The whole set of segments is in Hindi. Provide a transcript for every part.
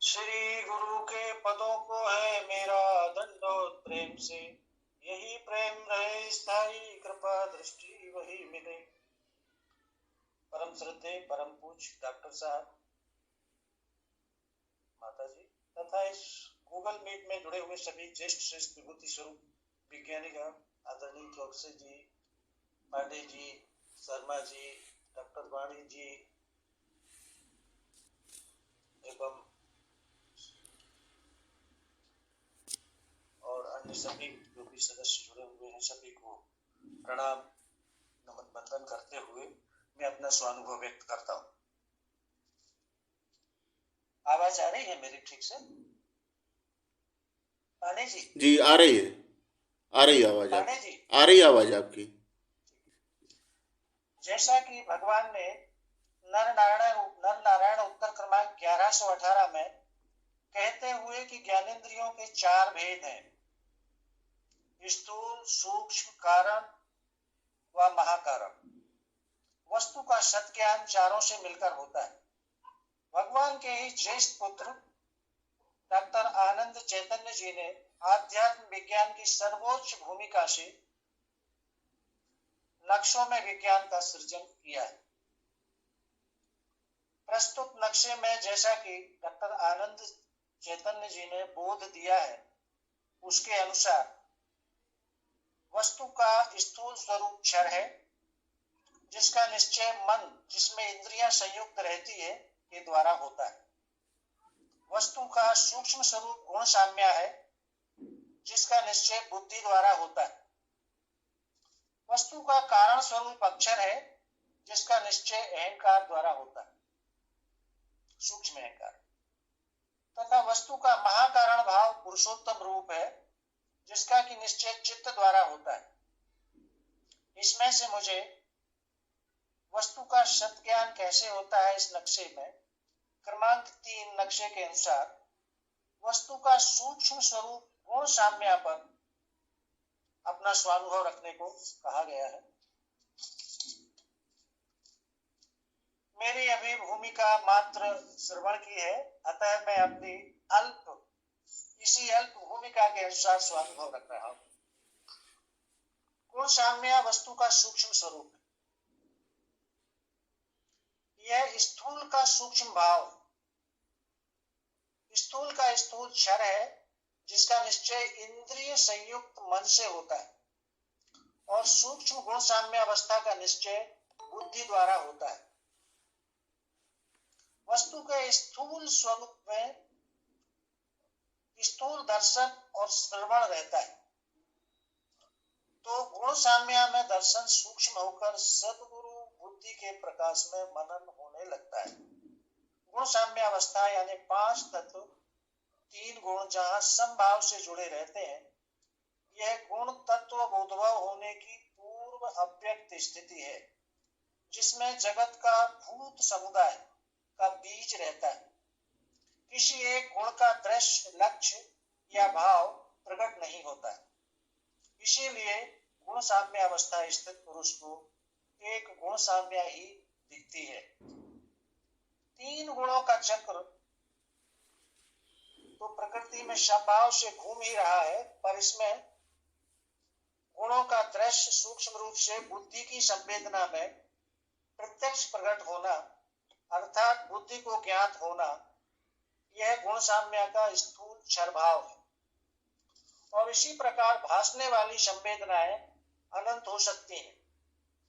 श्री गुरु के पदों को है मेरा दंडोत प्रेम से, यही प्रेम रहे स्थायी, कृपा दृष्टि वही मिले। परम श्रद्धेय परम पूज्य डॉक्टर साहब, माता जी तथा इस गूगल मीट में जुड़े हुए सभी ज्येष्ठ श्रेष्ठ विभूति स्वरूप विज्ञानीगण, आदरणीय प्रोफेसर जी, पांडे जी, शर्मा जी, डॉक्टर वाणी जी एवं और अन्य सभी जो भी सदस्य जुड़े हुए हैं, सभी को प्रणाम नमन बंदन करते हुए मैं अपना स्वानुभव व्यक्त करता हूँ। आवाज आ रही है मेरी ठीक से? पांडे जी जी आ रही है, आ रही आवाज पांडे आपकी, जी, आ रही आवाज आपकी। जैसा कि भगवान ने नर नारायण उत्तर क्रमांक 1118 में कहते हुए कि ज्ञानेंद्रियों के 4 भेद हैं, स्थूल, सूक्ष्म, कारण व महाकारण। वस्तु का सत ज्ञान चारों से मिलकर होता है। भगवान के ही ज्येष्ठ पुत्र डॉक्टर आनंद चैतन्य जी ने आध्यात्म विज्ञान की सर्वोच्च भूमिका से नक्शों में विज्ञान का सृजन किया है। प्रस्तुत नक्शे में जैसा कि डॉक्टर आनंद चैतन्य जी ने बोध दिया है, उसके अनुसार वस्तु का स्थूल स्वरूप क्षर है, जिसका निश्चय मन, जिसमें इंद्रियां संयुक्त रहती है, के द्वारा होता है। वस्तु का सूक्ष्म स्वरूप गुण साम्य है, जिसका निश्चय बुद्धि द्वारा होता है। वस्तु का कारण स्वरूप अक्षर है, जिसका निश्चय अहंकार द्वारा होता है, सूक्ष्म अहंकार। तथा वस्तु का महाकारण भाव पुरुषोत्तम रूप है, जिसका कि निश्चय चित्त द्वारा होता है। इसमें से मुझे वस्तु का सत ज्ञान कैसे होता है, इस नक्शे में क्रमांक 3 नक्शे के अनुसार वस्तु का सूक्ष्म स्वरूप गुण साम्य पर अपना स्वानुभव रखने को कहा गया है। मेरी अभी भूमिका मात्र श्रवण की है, अतः मैं अपनी इसी अल्प भूमिका के अनुसार स्वानुभव रख रहा हूं। गुण साम्य वस्तु का सूक्ष्म स्वरूप है। यह स्थूल का सूक्ष्म भाव, स्थूल का स्थूल क्षर है, जिसका निश्चय इंद्रिय संयुक्त मन से होता है, और सूक्ष्म गुण साम्य अवस्था का निश्चय बुद्धि द्वारा होता है। वस्तु के स्थूल स्वरूप में स्थूल दर्शन और श्रवण रहता है, तो गुण साम्य में दर्शन सूक्ष्म होकर सदगुरु बुद्धि के प्रकाश में मनन होने लगता है। गुण साम्य अवस्था यानी 5 तत्व, 3 गुण जहां समभाव से जुड़े रहते हैं, यह गुण तत्व बोधभाव होने की पूर्व अव्यक्त स्थिति है, जिसमें जगत का भूत समुदाय का बीज रहता है। किसी एक गुण का दृश्य, लक्ष्य या भाव प्रकट नहीं होता है। इसीलिए गुण साम्य अवस्था स्थित पुरुष को एक गुण साम्य ही दिखती है। 3 गुणों का चक्र तो प्रकृति में समभाव से घूम ही रहा है, पर इसमें गुणों का दृश्य सूक्ष्म रूप से बुद्धि की संवेदना में प्रत्यक्ष प्रकट होना, अर्थात बुद्धि को ज्ञात होना, यह गुण साम्य का स्थूल क्षर भाव है। और इसी प्रकार भासने वाली संवेदनाएं अनंत हो सकती हैं,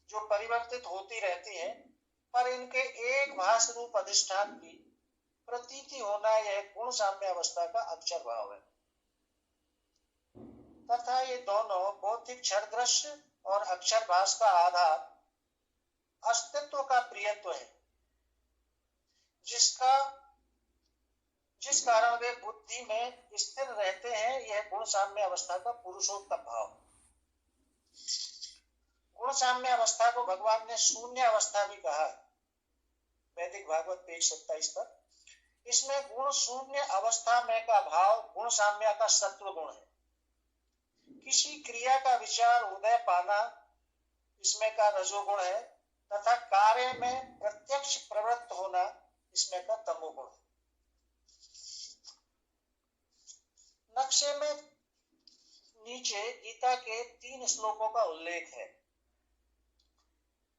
जो परिवर्तित होती रहती हैं, पर इनके एक भास रूप अधिष्ठान की प्रतीति होना, यह गुण साम्य अवस्था का अक्षर भाव है। तथा ये दोनों भौतिक क्षर दृश्य और अक्षर भास का आधार अस्तित्व का प्रियत्व है, जिस कारण वे बुद्धि में स्थिर रहते हैं। यह गुण साम्य अवस्था का पुरुषोत्तम भाव। गुण साम्य अवस्था को भगवान ने शून्य अवस्था भी कहा है, वैदिक भागवत पेज 27 पर। इसमें गुण शून्य अवस्था में का भाव गुण साम्य का सत्व गुण है। किसी क्रिया का विचार उदय पाना इसमें का रजोगुण है, तथा कार्य में प्रत्यक्ष प्रवृत्त होना इसमें का तमोगुण है। नक्शे में नीचे गीता के 3 श्लोकों का उल्लेख है।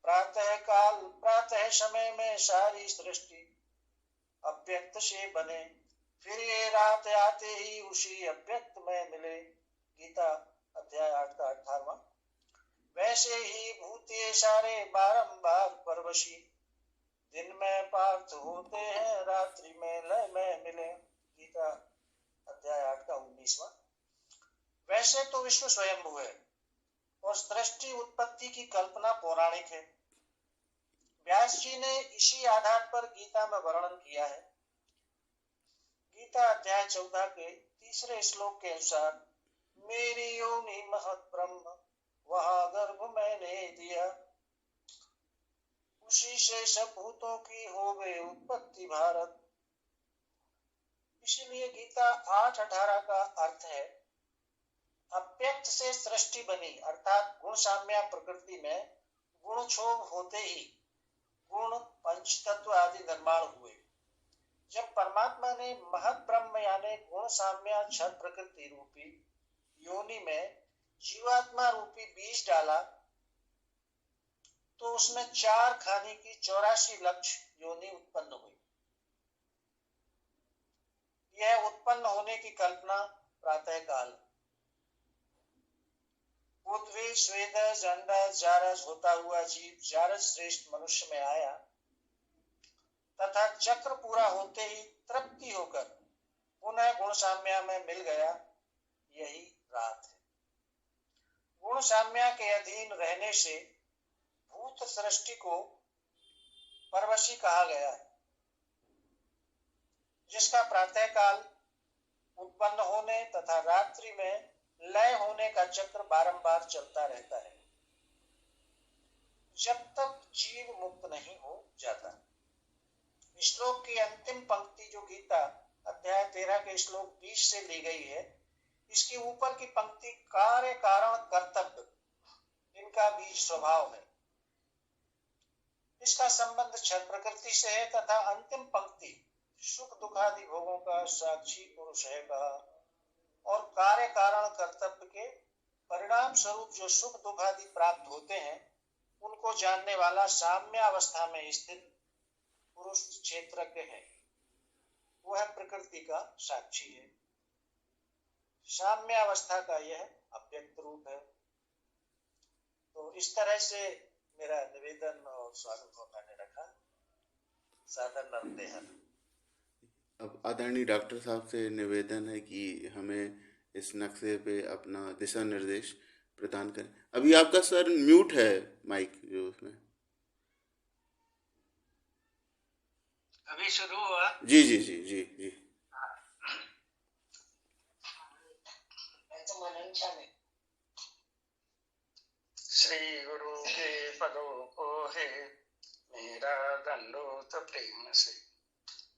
प्रातः काल प्रातः समय में सारी सृष्टि अव्यक्त से बने, फिर ये रात आते ही उसी अव्यक्त में मिले। गीता अध्याय 8 का 18वां। वैसे ही भूत ये सारे बारंबार परवशी, दिन में पार्थ होते हैं, रात्रि में लय में मिले। गीता अध्याय 8 का 19वां। वैसे तो विश्व स्वयंभू है और सृष्टि उत्पत्ति की कल्पना पौराणिक है। व्यास जी ने इसी आधार पर गीता में वर्णन किया है। गीता अध्याय 14 के 3 श्लोक के अनुसार, मेरी योनि महत ब्रह्म, वहां गर्भ मैंने दिया, उसी से सब भूतों की हो गई उत्पत्ति भारत। इसीलिए गीता 8:18 का अर्थ है, अव्यक्त से सृष्टि बनी, अर्थात गुण साम्या प्रकृति में गुण क्षोभ होते ही गुण पंचतत्व आदि निर्माण हुए। जब परमात्मा ने महत ब्रह्म यानी गुण साम्या क्षर प्रकृति रूपी योनि में जीवात्मा रूपी बीज डाला, तो उसमें 4 खाने की 84 लक्ष योनि उत्पन्न हुई। यह उत्पन्न होने की कल्पना प्रातः काल, पृथ्वी स्वेद जंड जारस होता हुआ जीव जारस श्रेष्ठ मनुष्य में आया तथा चक्र पूरा होते ही तृप्ति होकर पुनः गुण साम्या में मिल गया, यही रात है। गुण साम्या के अधीन रहने से भूत सृष्टि को परवशी कहा गया है, जिसका प्रातः काल उत्पन्न होने तथा रात्रि में लय होने का चक्र बारंबार चलता रहता है, जब तक जीव मुक्त नहीं हो जाता। श्लोक की अंतिम पंक्ति जो गीता अध्याय 13 के श्लोक 20 से ली गई है, इसकी ऊपर की पंक्ति कार्य कारण कर्तव्य, इनका बीज स्वभाव है। इसका संबंध क्षर प्रकृति से है तथा अंतिम पंक्ति सुख दुखादि भोगों का साक्षी पुरुष है कहा, और कार्य कारण कर्तव्य के परिणाम स्वरूप जो सुख दुखादि प्राप्त होते हैं, उनको जानने वाला साम्य अवस्था में स्थित पुरुष क्षेत्रज्ञ है, वह प्रकृति का साक्षी है। साम्य अवस्था का यह अव्यक्त रूप है। तो इस तरह से मेरा निवेदन और स्वागत को मैंने रखा। सादर नमस्ते। अब आदरणीय डॉक्टर साहब से निवेदन है कि हमें इस नक्शे पे अपना दिशा निर्देश प्रदान करें। अभी आपका सर म्यूट है, माइक जो उसमें। अभी शुरू हुआ? जी जी जी जी जी। श्री गुरु के पदों को है मेरा दंडोत प्रेम से,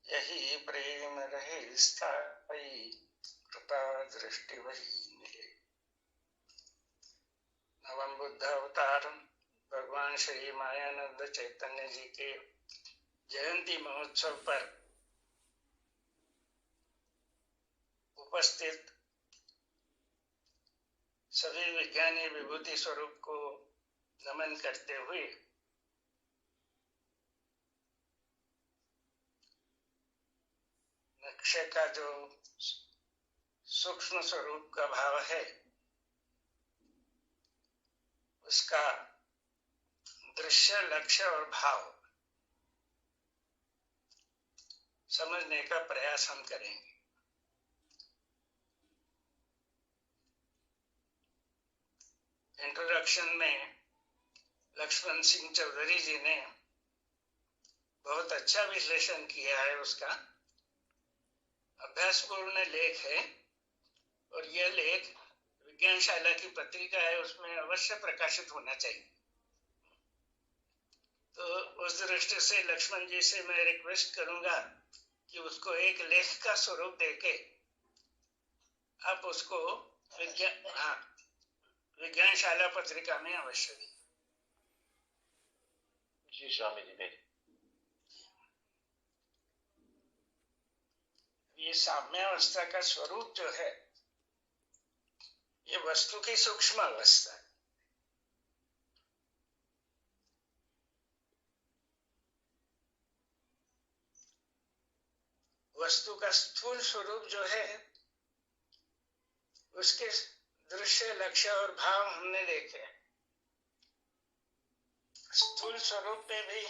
यही प्रेम रहे स्थायी, कृपा दृष्टि वही मिले। नवम बुद्ध अवतार भगवान श्री मायानंद चैतन्य जी के जयंती महोत्सव पर उपस्थित सभी विज्ञानी विभूति स्वरूप को नमन करते हुए नक्शे का जो सूक्ष्म स्वरूप का भाव है, उसका दृश्य लक्ष्य और भाव समझने का प्रयास हम करेंगे। इंट्रोडक्शन में लक्ष्मण सिंह चौधरी जी ने बहुत अच्छा विश्लेषण किया है। उसका अभ्यासपूर्ण लेख है और यह लेख विज्ञानशाला की पत्रिका है, उसमें अवश्य प्रकाशित होना चाहिए। तो उस दृष्टि से लक्ष्मण जी से मैं रिक्वेस्ट करूंगा कि उसको एक लेख का स्वरूप देके आप उसको विज्ञानशाला पत्रिका में अवश्य दी। जी स्वामी जी। मेरी ये साम्यावस्था का स्वरूप जो है ये वस्तु की सूक्ष्म अवस्था है। वस्तु का स्थूल स्वरूप जो है, उसके दृश्य, लक्ष्य और भाव हमने देखे। स्थूल स्वरूप में भी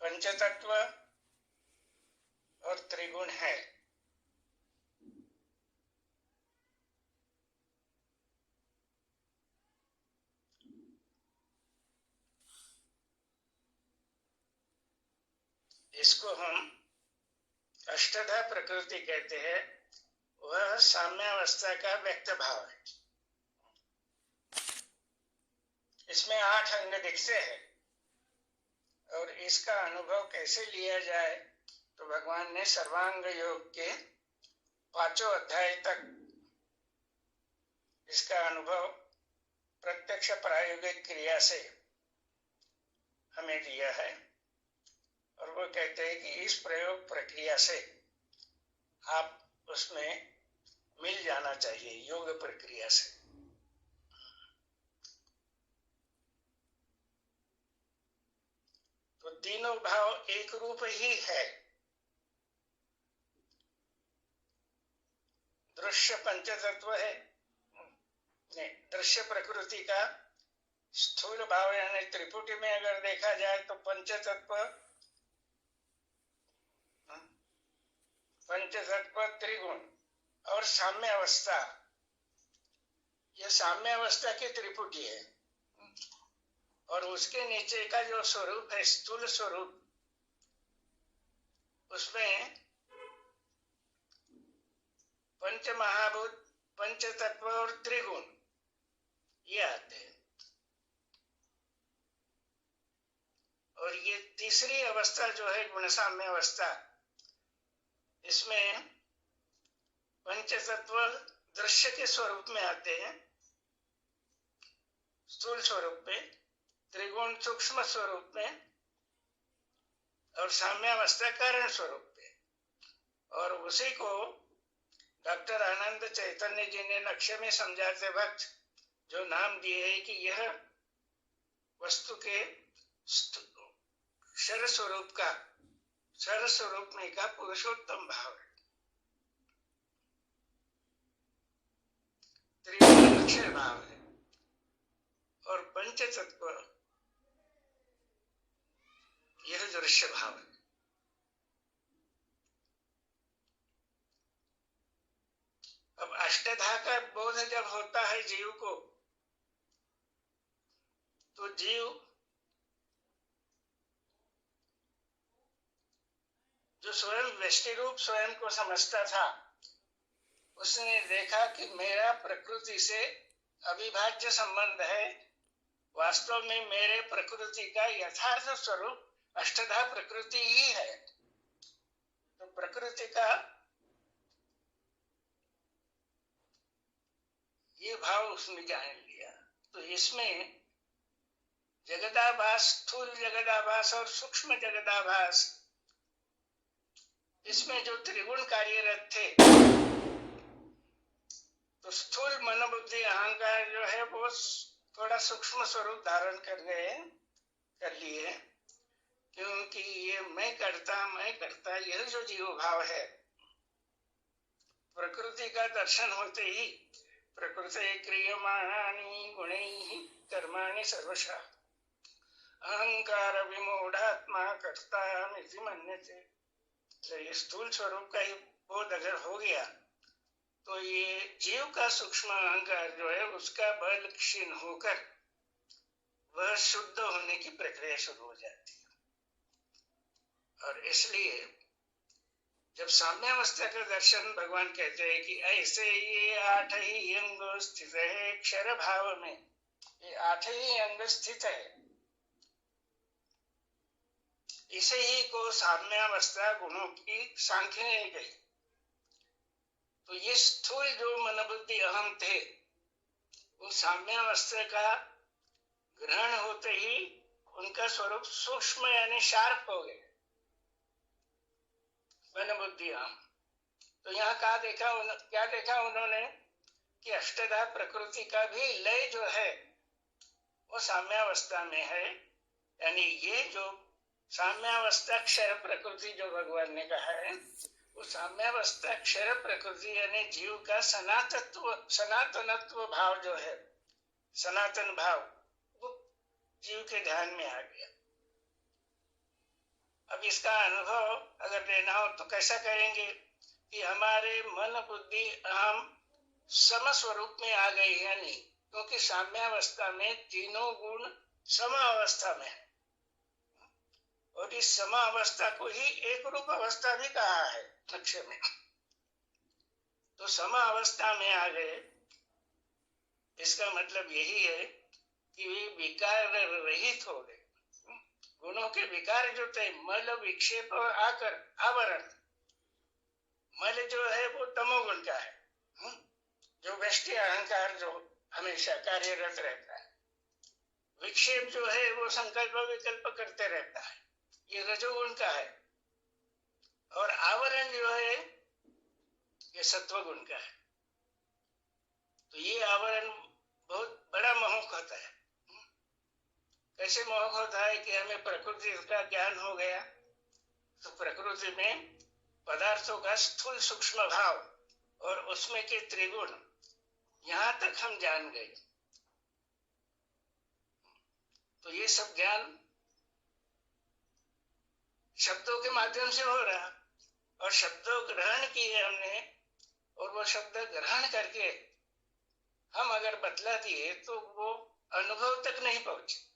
पंचतत्व और त्रिगुण है। इसको हम अष्टधा प्रकृति कहते हैं। वह साम्यावस्था का व्यक्त भाव है। इसमें 8 अंग दिखते हैं और इसका अनुभव कैसे लिया जाए, तो भगवान ने सर्वांग योग के 5 अध्याय तक इसका अनुभव प्रत्यक्ष प्रायोगिक क्रिया से हमें दिया है। और वो कहते हैं कि इस प्रयोग प्रक्रिया से आप उसमें मिल जाना चाहिए, योग प्रक्रिया से। तो तीनों भाव एक रूप ही है। दृश्य पंचतत्व है, दृश्य प्रकृति का स्थूल भाव यानी त्रिपुटी में अगर देखा जाए तो पंचतत्व त्रिगुण और साम्य अवस्था, यह साम्य अवस्था की त्रिपुटी है। और उसके नीचे का जो स्वरूप है, स्थूल स्वरूप, उसमें पंच महाभूत, पंचतत्व और त्रिगुण ये आते हैं। और ये तीसरी अवस्था जो है गुण साम्य अवस्था, इसमें पंचतत्व दृश्य के स्वरूप में आते हैं, स्थूल स्वरूप में, त्रिगुण सूक्ष्म स्वरूप में और साम्यावस्था कारण स्वरूप में। और उसी को डॉक्टर आनंद चैतन्य जी ने नक्शे में समझाते वक्त जो नाम दिए है कि यह वस्तु के क्षर स्वरूप में का पुरुषोत्तम भाव है। त्रिगुण अक्षर भाव है और पंचतत्व यह दृश्य भाव है। अब अष्टधा का बोध जब होता है जीव को, तो जीव जो स्वयं व्यष्टि रूप स्वयं को समझता था, उसने देखा कि मेरा प्रकृति से अविभाज्य संबंध है। वास्तव में मेरे प्रकृति का यथार्थ स्वरूप अष्टधा प्रकृति ही है। तो प्रकृति का ये भाव उसने जान लिया। तो इसमें जगदाभास, स्थूल जगदाभास और सूक्ष्म जगदाभास, इसमें जो त्रिगुण कार्यरत थे, तो स्थूल मन बुद्धि अहंकार जो है वो थोड़ा सूक्ष्म स्वरूप धारण कर लिए, क्योंकि ये मैं करता यह जो जीव भाव है, प्रकृति का दर्शन होते ही प्रकृति क्रियमाणानि गुणैः कर्माणि सर्वशः अहंकार विमूढ़ात्मा कर्तामिति मन्यते। तो ये स्थूल स्वरूप का ही बोध अगर हो गया, तो ये जीव का सूक्ष्म अहंकार जो है उसका बल क्षीण होकर वह शुद्ध होने की प्रक्रिया शुरू हो जाती है। और इसलिए जब साम्यावस्था का दर्शन भगवान कहते हैं कि ऐसे ये 8 ही अंग स्थित है क्षर भाव में, ये 8 ही अंग स्थित है, इसे ही को साम्यावस्था गुणों की सांख्य ने गई। तो ये स्थूल जो मन बुद्धि अहम थे, वो साम्यावस्था का ग्रहण होते ही उनका स्वरूप सूक्ष्म यानी शार्प हो गए, मन बुद्धि अहम। तो यहाँ क्या देखा उन्होंने कि अष्टधा प्रकृति का भी लय जो है वो साम्यावस्था में है। यानी ये जो साम्यावस्था क्षर प्रकृति जो भगवान ने कहा है, वो साम्यावस्था क्षर प्रकृति यानी जीव का सनातनत्व भाव जो है, सनातन भाव, वो जीव के ध्यान में आ गया। अब इसका अनुभव अगर लेना हो तो कैसा करेंगे कि हमारे मन बुद्धि अहम समस्वरूप में आ गई है नहीं, क्योंकि साम्यावस्था में तीनों गुण समावस्था में है, और इस समावस्था को ही एक रूप अवस्था भी कहा है लक्ष्य में। तो समावस्था में आ गए, इसका मतलब यही है कि वे विकार रहित हो गए। गुणों के विकार जो थे, मल विक्षेप और आकर आवरण, मल जो है वो तमोगुण का है, जो व्यष्टि अहंकार जो हमेशा कार्यरत रहता है। विक्षेप जो है वो संकल्प विकल्प करते रहता है, ये रजोगुण का है। और आवरण जो है ये सत्वगुण का है। तो ये आवरण बहुत बड़ा मोहक होता है। कैसे मोहक होता है कि हमें प्रकृति का ज्ञान हो गया, तो प्रकृति में पदार्थों का स्थूल सूक्ष्म भाव और उसमें के त्रिगुण, यहां तक हम जान गए। तो ये सब ज्ञान शब्दों के माध्यम से हो रहा, और शब्दों ग्रहण किए हमने, और वो शब्द ग्रहण करके हम अगर बतला दिए तो वो अनुभव तक नहीं पहुंचे।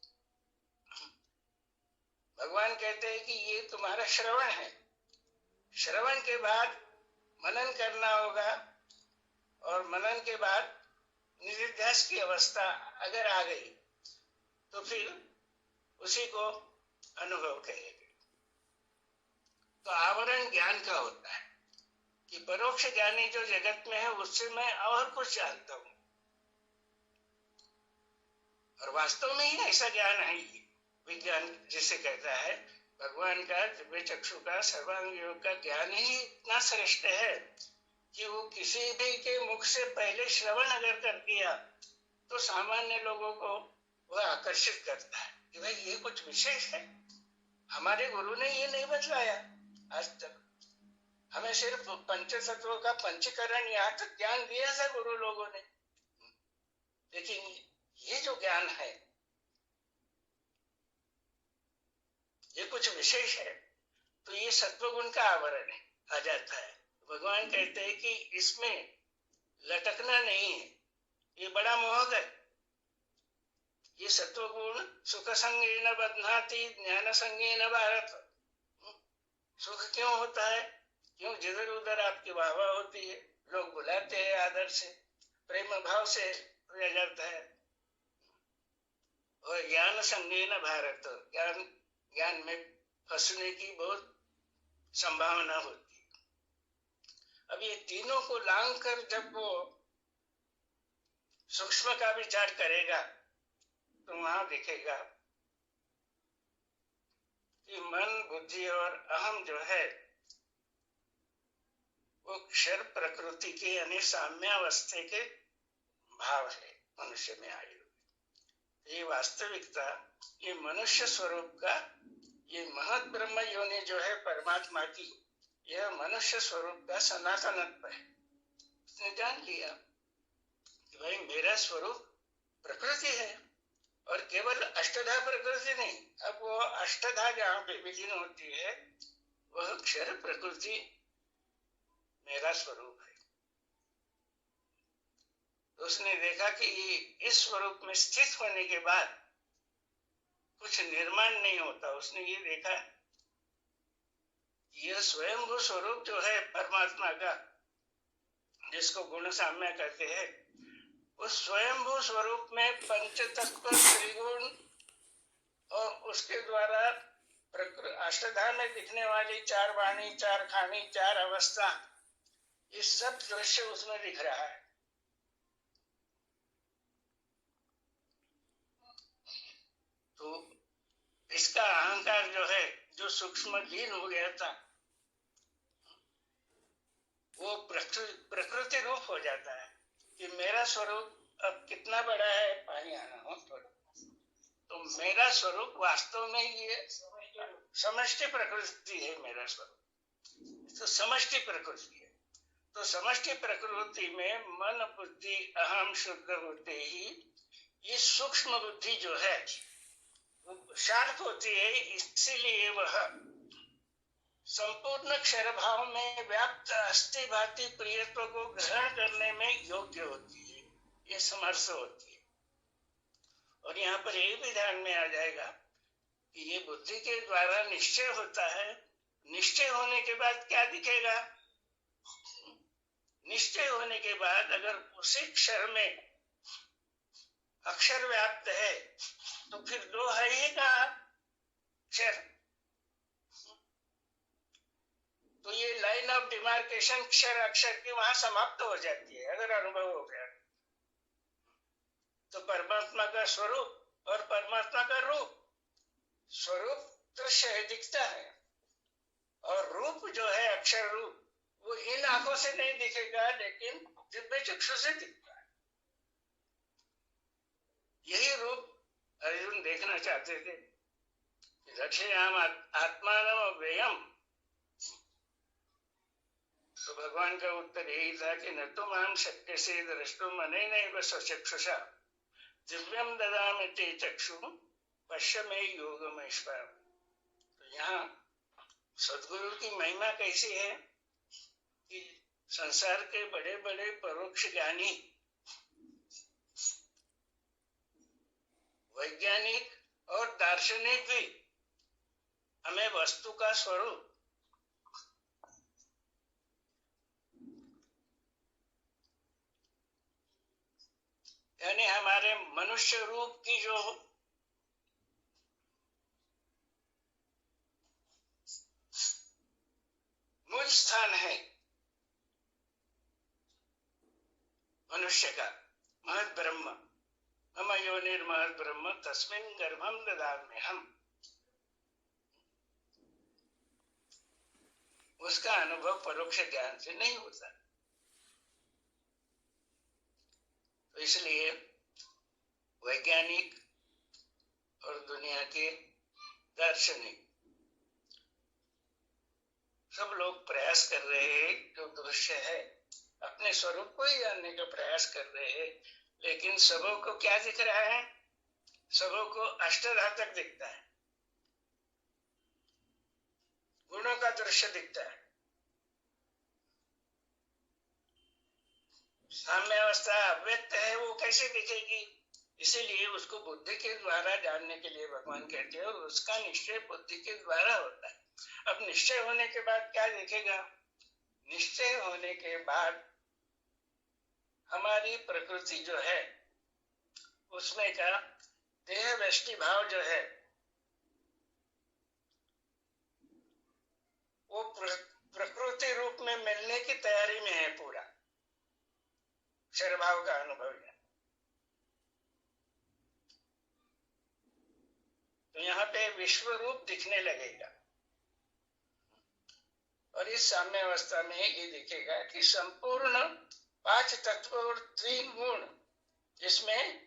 भगवान कहते हैं कि ये तुम्हारा श्रवण है, श्रवण के बाद मनन करना होगा, और मनन के बाद निधिध्यास की अवस्था अगर आ गई तो फिर उसी को अनुभव कहेंगे। तो आवरण ज्ञान का होता है कि परोक्ष ज्ञानी जो जगत में है उससे मैं और कुछ जानता हूं, और वास्तव में ही ऐसा ज्ञान है। विज्ञान जिसे कहता है, भगवान का दिव्य चक्षु का सर्वांग योग का ज्ञान ही इतना श्रेष्ठ है कि वो किसी भी के मुख से पहले श्रवण अगर कर दिया तो सामान्य लोगों को वह आकर्षित करता है कि भाई ये कुछ विशेष है, हमारे गुरु ने ये नहीं बतलाया आज तक। हमें सिर्फ पंच तत्वों का पंचीकरण यहाँ तक ज्ञान दिया था गुरु लोगों ने, लेकिन ये जो ज्ञान है ये कुछ विशेष है। तो ये सत्वगुण का आवरण है, आ जाता है। भगवान कहते हैं कि इसमें लटकना नहीं है, ये बड़ा मोहक है। ये सत्वगुण सुख संगेन बध्नाति ज्ञान संगेन भारत। सुख क्यों होता है? क्यों जिधर उधर आपकी वाहवाह होती है, लोग बुलाते हैं आदर से, प्रेम भाव से किया जाता है। और ज्ञान संगेन भारत, ज्ञान में फंसने की बहुत संभावना होती है। अब ये तीनों को लांग कर जब वो सूक्ष्म का विचार करेगा तो वहां दिखेगा कि मन बुद्धि और अहम जो है वो क्षर प्रकृति के यानी साम्यावस्था के भाव है मनुष्य में आई हुई। ये वास्तविकता, ये मनुष्य स्वरूप का, ये महत ब्रह्म योनि जो है परमात्मा की, यह मनुष्य स्वरूप का सनातनत्व है। उसने जान लिया कि भाई मेरा स्वरूप प्रकृति है, और केवल अष्टधा प्रकृति नहीं, अब वो अष्टधा जहाँ पे विलीन होती है वह क्षर प्रकृति मेरा स्वरूप है। तो उसने देखा कि इस स्वरूप में स्थित होने के बाद कुछ निर्माण नहीं होता। उसने ये देखा यह स्वयंभू स्वरूप जो है परमात्मा का, जिसको गुण साम्य कहते हैं, उस स्वयंभू स्वरूप में पंच तत्व त्रिगुण और उसके द्वारा अष्टधा में दिखने वाली चार वाणी, चार खानी, चार अवस्था, ये सब दृश्य उसमें दिख रहा है। तो इसका अहंकार जो है, जो सूक्ष्म लीन हो गया था, वो प्रकृति रूप हो जाता है कि मेरा स्वरूप अब कितना बड़ा है, पानी आना हो थोड़ा, तो मेरा स्वरूप वास्तव में ये समष्टि प्रकृति है। मेरा स्वरूप तो समष्टि प्रकृति है। तो समष्टि प्रकृति में मन बुद्धि अहम शुद्ध होते ही ये सूक्ष्म बुद्धि जो है वो शांत होती है, इसीलिए वह संपूर्ण क्षर भाव में व्याप्त अस्थि भांति प्रियत्व को ग्रहण करने में योग्य होती है, ये समर्थ होती है। और यहाँ पर ये भी ध्यान में आ जाएगा कि ये बुद्धि के द्वारा निश्चय होता है। निश्चय होने के बाद क्या दिखेगा? निश्चय होने के बाद अगर उसी क्षर में अक्षर व्याप्त है तो फिर दो है ही कहा क्षर। तो ये लाइन ऑफ डिमार्केशन क्षर अक्षर की वहां समाप्त हो जाती है अगर अनुभव हो गया। तो परमात्मा का स्वरूप और परमात्मा का रूप, स्वरूप दृश्य है, दिखता है, और रूप जो है अक्षर रूप वो इन आंखों से नहीं दिखेगा लेकिन दिव्य चक्षु से दिखता है। यही रूप अर्जुन देखना चाहते थे। रक्षयाम आत्मानम व्ययम, तो भगवान का उत्तर यही था कि न तुम हम शक्य से द्रष्टुम अनेनैव स्वचक्षुषा दिव्यम ददामि ते चक्षु पश्य मे योगमेश्वर। तो यहाँ सद्गुरु की महिमा कैसी है कि संसार के बड़े बड़े परोक्ष ज्ञानी, वैज्ञानिक और दार्शनिक भी हमें वस्तु का स्वरूप यानी हमारे मनुष्य रूप की जो मूल स्थान है मनुष्य का, महत् ब्रह्म, मम योनिर्महत् ब्रह्म तस्मिन् गर्भं ददाम्यहम्, उसका अनुभव परोक्ष ज्ञान से नहीं होता। तो इसलिए वैज्ञानिक और दुनिया के दार्शनिक सब लोग प्रयास कर रहे हैं, जो दृश्य है अपने स्वरूप को ही जानने का प्रयास कर रहे हैं, लेकिन सबों को क्या दिख रहा है? सबों को अष्टधातक दिखता है, गुणों का दृश्य दिखता है। साम्य अवस्था अव्यक्त है, वो कैसे दिखेगी? इसीलिए उसको बुद्धि के द्वारा जानने के लिए भगवान कहते हैं, और उसका निश्चय बुद्धि के द्वारा होता है। अब निश्चय होने के बाद क्या दिखेगा? निश्चय होने के बाद हमारी प्रकृति जो है उसमें का देह व्यष्टि भाव जो है वो प्रकृति रूप में मिलने की तैयारी में है पूरा। क्षर भाव का अनुभव है। तो यहाँ पे विश्व रूप दिखने लगेगा, और इस साम्य अवस्था में ये दिखेगा कि संपूर्ण 5 तत्व और 3 गुण, जिसमें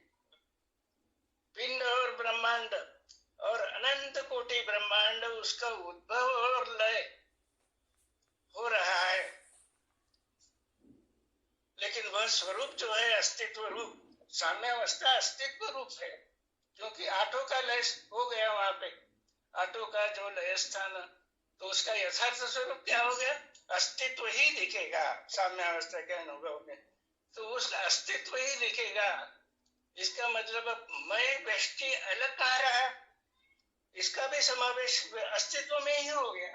पिंड और ब्रह्मांड और अनंत कोटि ब्रह्मांड, उसका उद्भव और लय हो रहा है, लेकिन वह स्वरूप जो है अस्तित्व रूप, साम्य अवस्था अस्तित्व रूप है, क्योंकि आठों का लय हो गया वहां पे। आठों का जो लय स्थान, तो उसका यथार्थ स्वरूप क्या हो गया? अस्तित्व ही दिखेगा साम्य अवस्था के अनुभव में। तो उसका अस्तित्व ही दिखेगा। इसका मतलब अब मैं व्यष्टि अलग कहाँ रहा? इसका भी समावेश अस्तित्व में ही हो गया।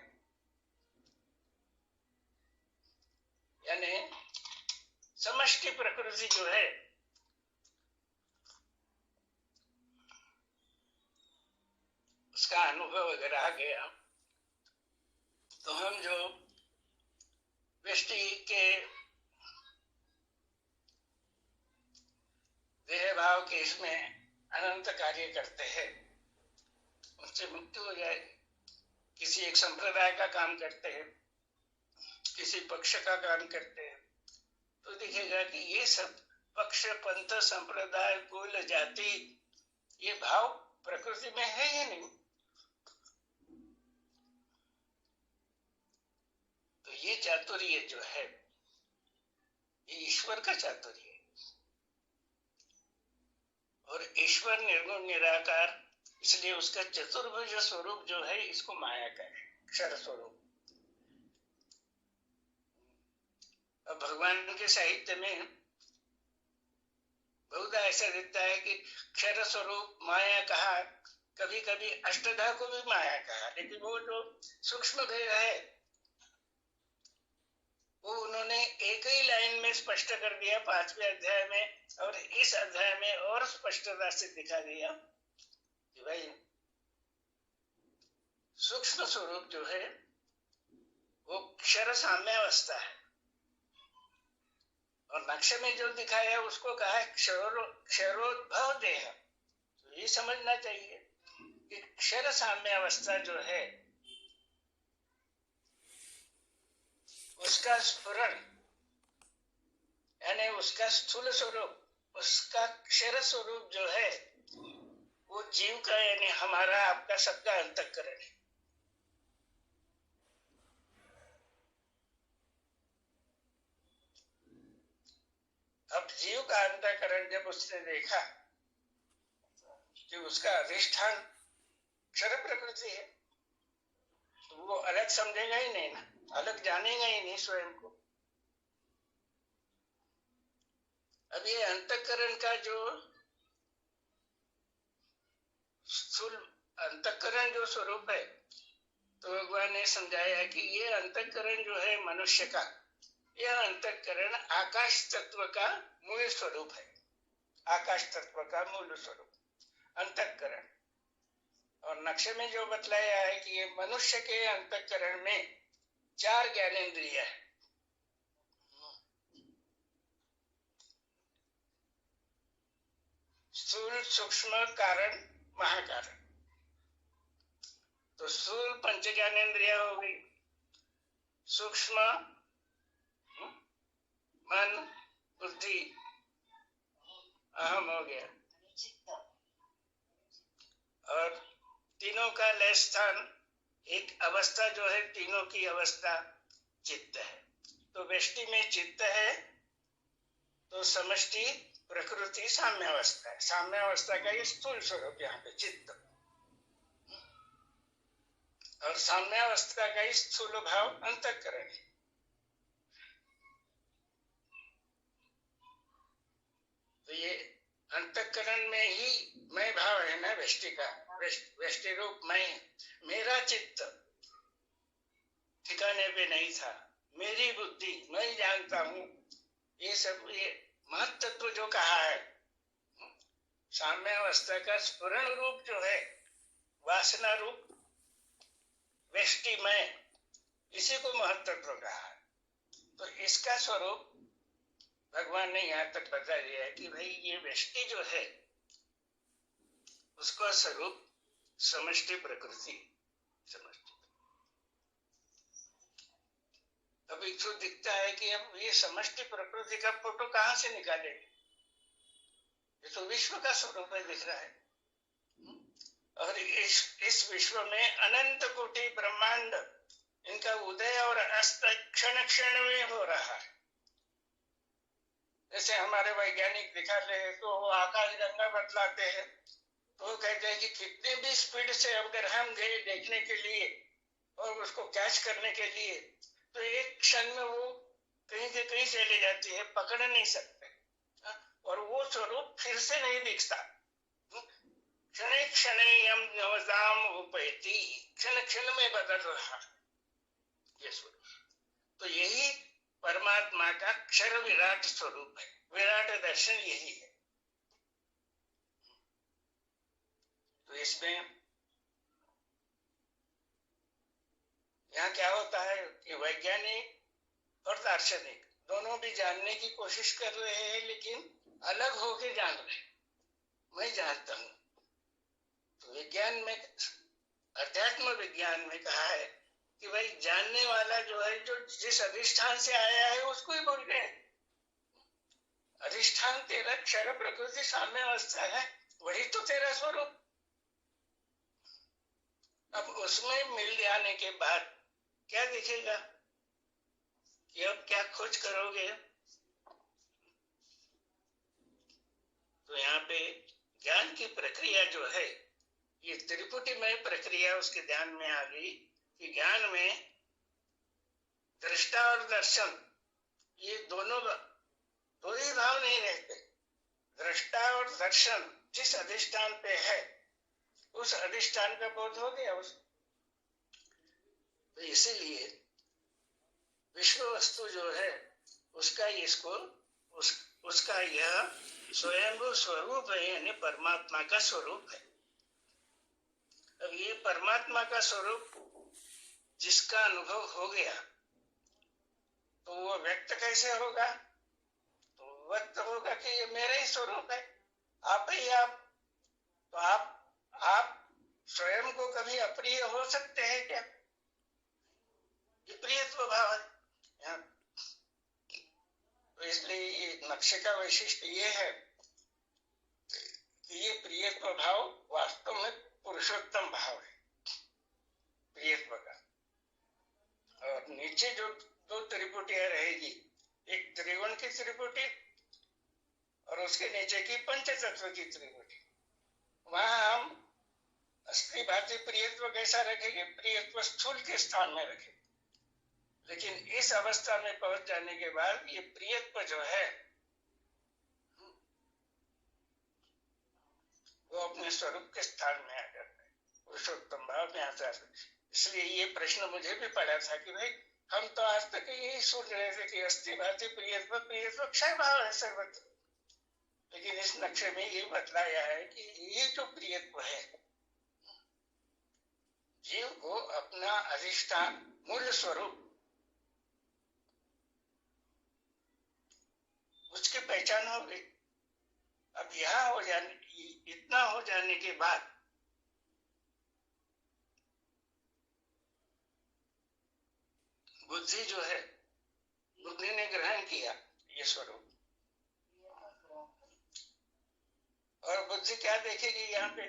यानी समष्टि प्रकृति जो है उसका अनुभव अगर आ गया तो हम जो व्यष्टि के देह भाव के इसमें अनंत कार्य करते हैं उससे मुक्ति हो जाएगी। किसी एक संप्रदाय का काम करते हैं, किसी पक्ष का काम करते हैं, तो दिखेगा कि ये सब पक्ष, पंथ, संप्रदाय, कुल, जाति, ये भाव प्रकृति में है या नहीं? तो ये चातुर्य जो है, ये ईश्वर का चातुर्य है। और ईश्वर निर्गुण निराकार, इसलिए उसका चतुर्भुज स्वरूप जो है, इसको माया का है, क्षर स्वरूप। अब भगवान के साहित्य में बहुत ऐसा दिखता है कि क्षर स्वरूप माया कहा, कभी कभी अष्टधा को भी माया कहा, लेकिन वो जो सूक्ष्म भेद है वो उन्होंने एक ही लाइन में स्पष्ट कर दिया 5वें अध्याय में, और इस अध्याय में और स्पष्टता से दिखा दिया कि भाई सूक्ष्म स्वरूप जो है वो क्षर साम्यावस्था है, और नक्शे में जो दिखाया उसको कहा है क्षरोद्भव देह। तो ये समझना चाहिए कि क्षर साम्यावस्था जो है उसका स्फुरण, यानी उसका स्थूल स्वरूप, उसका क्षर स्वरूप जो है वो जीव का, यानी हमारा आपका सबका अंतःकरण है। अब जीव का अंतःकरण जब उसने देखा कि उसका अधिष्ठान क्षर प्रकृति है, तो वो अलग समझेगा ही नहीं ना, अलग जानेगा ही नहीं स्वयं को। अब ये अंतःकरण का जो स्थूल अंतःकरण जो स्वरूप है, तो भगवान ने समझाया कि ये अंतःकरण जो है मनुष्य का, यह अंतःकरण आकाश तत्व का मूल स्वरूप है। आकाश तत्व का मूल स्वरूप अंतःकरण। और नक्शे में जो बतलाया है कि ये मनुष्य के अंतःकरण में 4 ज्ञानेंद्रिय है। स्थूल, सूक्ष्म, कारण, महाकारण। तो स्थूल 5 ज्ञानेंद्रिय हो गई, सूक्ष्म मन, बुद्धि, अहम हो गया, और तीनों का लय स्थान, एक अवस्था जो है, तीनों की अवस्था चित्त है। तो व्यष्टि में चित्त है, तो समष्टि प्रकृति साम्यावस्था है। साम्यावस्था का ये स्थूल स्वरूप यहाँ पे चित्त, और साम्यावस्था का ही स्थूल भाव अंतःकरण है। तो ये अंतःकरण में ही मैं भाव है ना, व्यष्टि का, व्यष्टि रूप मैं, मेरा चित्त ठिकाने पे नहीं था, मेरी बुद्धि, मैं जानता हूं, ये सब ये महत्त्व जो कहा है, साम्यावस्था का स्फुरण रूप जो है, वासना रूप व्यष्टि में, इसी को महत्त्व कहा है। तो इसका स्वरूप भगवान ने यहाँ तक बता दिया है कि भाई ये व्यष्टि जो है उसका स्वरूप समष्टि प्रकृति, समष्टि। अब एक तो दिखता है कि अब ये समष्टि प्रकृति का फोटो कहाँ से निकाले, ये तो विश्व का स्वरूप है, दिख रहा है। और इस विश्व में अनंत कोटि ब्रह्मांड, इनका उदय और अस्त क्षण क्षण में हो रहा है। जैसे हमारे वैज्ञानिक दिखाते हैं तो वो आकाश गंगा बतलाते हैं, तो वो कहते हैं कि कितने भी स्पीड से अगर हम गए देखने के लिए और उसको कैच करने के लिए, तो एक क्षण में वो कहीं से कहीं चली जाती है, पकड़ नहीं सकते, और वो स्वरूप फिर से नहीं दिखता। क्षण क्षण यम नवजाम उपैति, क्षण क्षण में बदल रहा ये स्वरूप। तो यही परमात्मा का क्षर विराट स्वरूप है, विराट दर्शन यही है। तो इसमें यहाँ क्या होता है कि वैज्ञानिक और दार्शनिक दोनों भी जानने की कोशिश कर रहे हैं, लेकिन अलग होके जान रहे हैं। मैं जानता हूं, तो विज्ञान में, अध्यात्म विज्ञान में कहा है कि भाई जानने वाला जो है, जो जिस अधिष्ठान से आया है उसको ही बोल रहे हैं। अधिष्ठान तेरा क्षर प्रकृति साम्य अवस्था है, वही तो तेरा स्वरूप। अब उसमें मिल जाने के बाद क्या दिखेगा कि अब क्या खोज करोगे? तो यहाँ पे ज्ञान की प्रक्रिया जो है, ये त्रिपुटीमय प्रक्रिया उसके ध्यान में आ गई कि ज्ञान में दृष्टा और दर्शन ये दोनों दो ही भाव नहीं रहते। दृष्टा और दर्शन जिस अधिष्ठान पे है उस अधिष्ठान का बोध हो गया उस। तो इसीलिए विश्व वस्तु जो है उसका इसको उसका यह स्वयंभू स्वरूप है, यानी परमात्मा का स्वरूप है। अब ये परमात्मा का स्वरूप जिसका अनुभव हो गया तो वो व्यक्त कैसे होगा? तो व्यक्त होगा कि ये मेरा ही स्वरूप है, आप ही आप। तो आप स्वयं को कभी अप्रिय हो सकते हैं क्या? ये प्रियत्व भाव है। तो इसलिए ये नक्शे का वैशिष्ट्य ये है कि ये प्रियत्व भाव वास्तव में पुरुषोत्तम भाव है प्रियत्व का। और नीचे जो दो त्रिपुटियां रहेगी, एक त्रिगुण की त्रिपुटी और उसके नीचे की पंचतत्व की त्रिपुटी, वहां हम अस्थि भांति प्रियत्व कैसा रखेंगे? प्रियत्व स्थूल के स्थान में रखेंगे। लेकिन इस अवस्था में पहुंच जाने के बाद ये प्रियत्व जो है वो अपने स्वरूप के स्थान में आ जाता है, पुरुषोत्तम भाव में आता है। इसलिए ये प्रश्न मुझे भी पड़ा था कि भाई हम तो आज तक यही सुन रहे थे कि अस्थि भांति प्रियत्व क्षय भाव है सर्वत्र, लेकिन इस नक्शे में ये बतलाया है कि ये जो प्रियत्व है जीव को अपना अधिष्ठान मूल स्वरूप उसकी पहचान हो गई। अब यहाँ हो जाने इतना हो जाने के बाद बुद्धि जो है, बुद्धि ने ग्रहण किया ये स्वरूप, और बुद्धि क्या देखेगी यहाँ पे?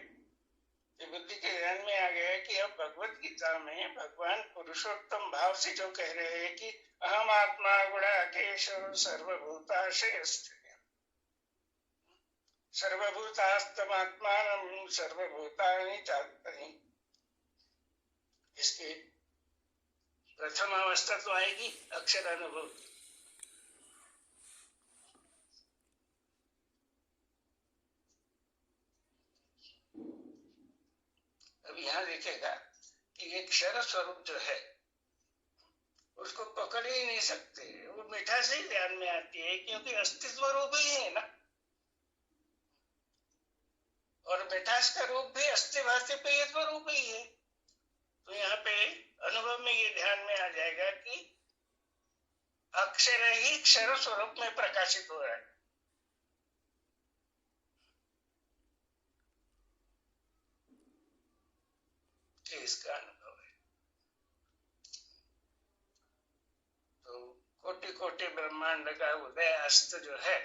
बुद्धि के ध्यान में आ गया कि अब भगवत गीता में भगवान पुरुषोत्तम भाव से जो कह रहे हैं कि अहम आत्मा गुणाकेश सर्वभूताशयस्ते सर्वभूतास्तमात्मानं सर्वभूतानि चात्मनि, इसकी प्रथम अवस्था तो आएगी अक्षर अनुभव। अब यहाँ देखेगा कि ये क्षर स्वरूप जो है उसको पकड़ ही नहीं सकते, वो मिठास ही ध्यान में आती है क्योंकि अस्तित्व रूप ही है ना, और मिठास का रूप भी अस्तिभाषी प्रियत्व रूप ही है। तो यहाँ पे अनुभव में ये ध्यान में आ जाएगा कि अक्षर ही क्षर स्वरूप में प्रकाशित हो रहा है। इसका अनुभव है। तो कोटि कोटि ब्रह्मांड का उदय अस्त जो है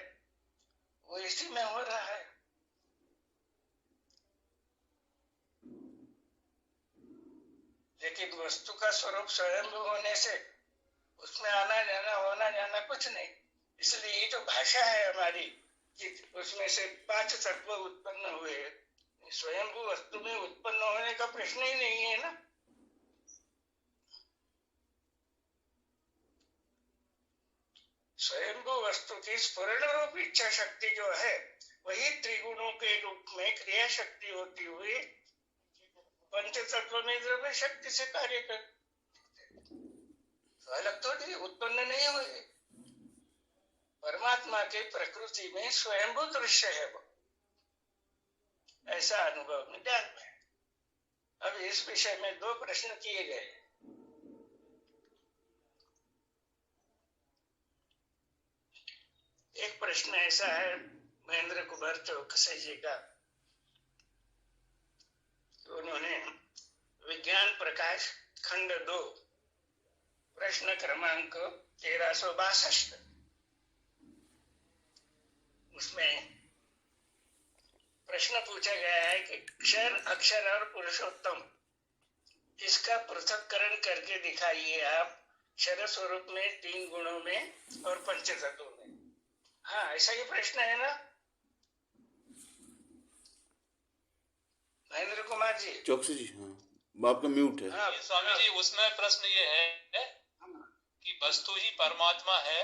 वो इसी में हो रहा है। लेकिन वस्तु का स्वरूप स्वयं होने से उसमें आना जाना होना जाना कुछ नहीं। इसलिए ये जो भाषा है हमारी कि उसमें से 5 तत्व उत्पन्न हुए, स्वयंभू वस्तु में उत्पन्न होने का प्रश्न ही नहीं है ना। स्वयंभू वस्तु की स्फुरण रूप इच्छा शक्ति जो है वही त्रिगुणों के रूप में क्रिया शक्ति होती हुई पंच तत्व में द्रव्य शक्ति से कार्य कर, तो अलग थोड़ी उत्पन्न नहीं हुए। परमात्मा के प्रकृति में स्वयंभू दृश्य है वो, ऐसा अनुभव में ध्यान में। अब इस विषय में 2 प्रश्न किए गए। एक प्रश्न ऐसा है महेंद्र कुमार चौकसे जी का, तो उन्होंने विज्ञान प्रकाश खंड 2 प्रश्न क्रमांक 1362 उसमें प्रश्न पूछा गया है कि क्षर, अक्षर और पुरुषोत्तम, इसका पृथक्करण करके दिखाइए आप क्षर स्वरूप में, 3 गुणों में और पंचतत्व में। हाँ, ऐसा ही प्रश्न है ना महेंद्र कुमार जी? चौकसी जी, हाँ आपका म्यूट है। हाँ स्वामी जी, उसमें प्रश्न ये है कि वस्तु ही परमात्मा है,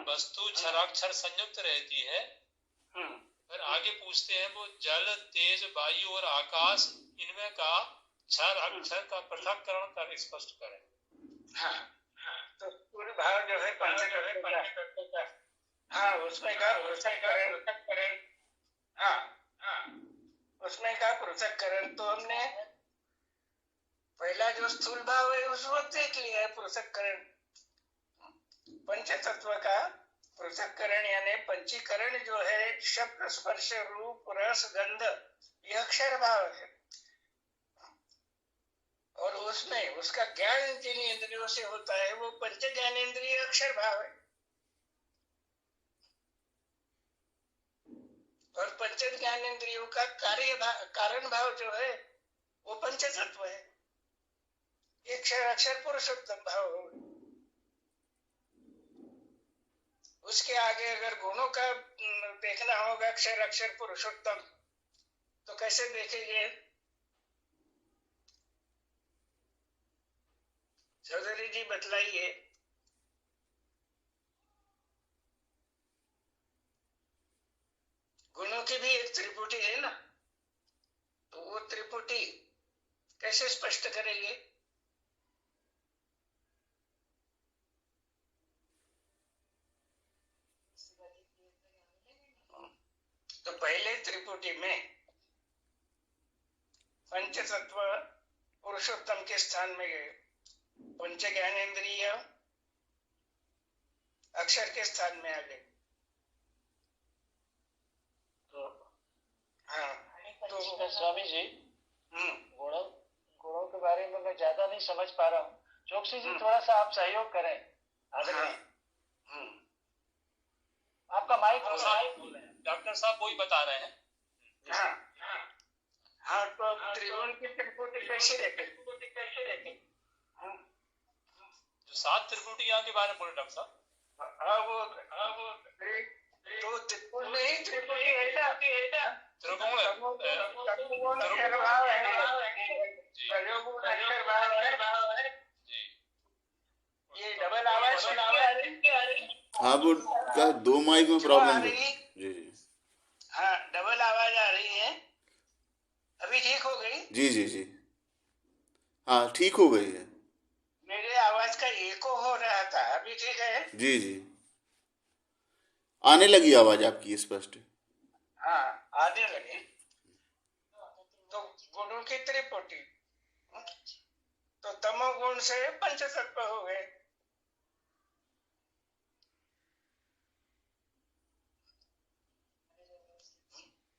वस्तु क्षराक्षर संयुक्त रहती है। फिर आगे पूछते हैं वो जल, तेज, वायु और आकाश, इनमें का क्षर अक्षर का पृथक्करण कर स्पष्ट करें। हाँ, तो पूरे भाव जो है पंचतत्व का, हाँ उसमें का पृथक्करण, हाँ उसमें का पृथक्करण तो हमने पहला जो स्थूल भाव है उसको देख लिया है। पृथक्करण पंचतत्व का पृथक्करण यानी पंचीकरण जो है शब्द, स्पर्श, रूप, रस, गंध, यह अक्षर भाव है। और उसमें उसका ज्ञान जिन इंद्रियों से होता है वो पंच ज्ञानेंद्रिय अक्षर भाव है। और पंच ज्ञानेंद्रियों का कारण भाव जो है वो पंचतत्व है। एक क्षर अक्षर पुरुषोत्तम भाव हो। उसके आगे अगर गुणों का देखना होगा क्षर अक्षर पुरुषोत्तम, तो कैसे देखेंगे? चौधरी जी बतलाइए। गुणों की भी एक त्रिपुटी है ना, तो वो त्रिपुटी कैसे स्पष्ट करेंगे? तो पहले त्रिपुटी में पंचतत्व पुरुषोत्तम के स्थान में गए, पंच ज्ञानेंद्रिय अक्षर के स्थान में आ गए। तो हाँ, तो स्वामी जी गुणों के बारे में मैं ज्यादा नहीं समझ पा रहा हूँ। चौकसी जी थोड़ा सा आप सहयोग करें। आपका माइक डॉक्टर साहब वही बता रहे हैं। हाँ, तो त्रिगुण की त्रिपुटी कैसे देखें? जो 7 त्रिपुटियों के बारे में बोले डॉक्टर साहब। वो तो त्रिपुट में ही त्रिपुटी है ना, त्रिगुण अक्षर भाव है, रजोगुण अक्षर भाव है। ये डबल आवाज सुनती आ रही? हाँ वो क्या 2 माइक में प्रॉब्लम है? जी जी हाँ, डबल आवाज आ रही है। अभी ठीक हो गई? जी जी जी हाँ ठीक हो गई है। मेरे आवाज का एको हो रहा था, अभी ठीक है? जी जी आने लगी आवाज आपकी स्पष्ट। हाँ, आने लगे। तो गुणों की त्रिपुटी, तो तमोगुण से पंचतत्व हो गए।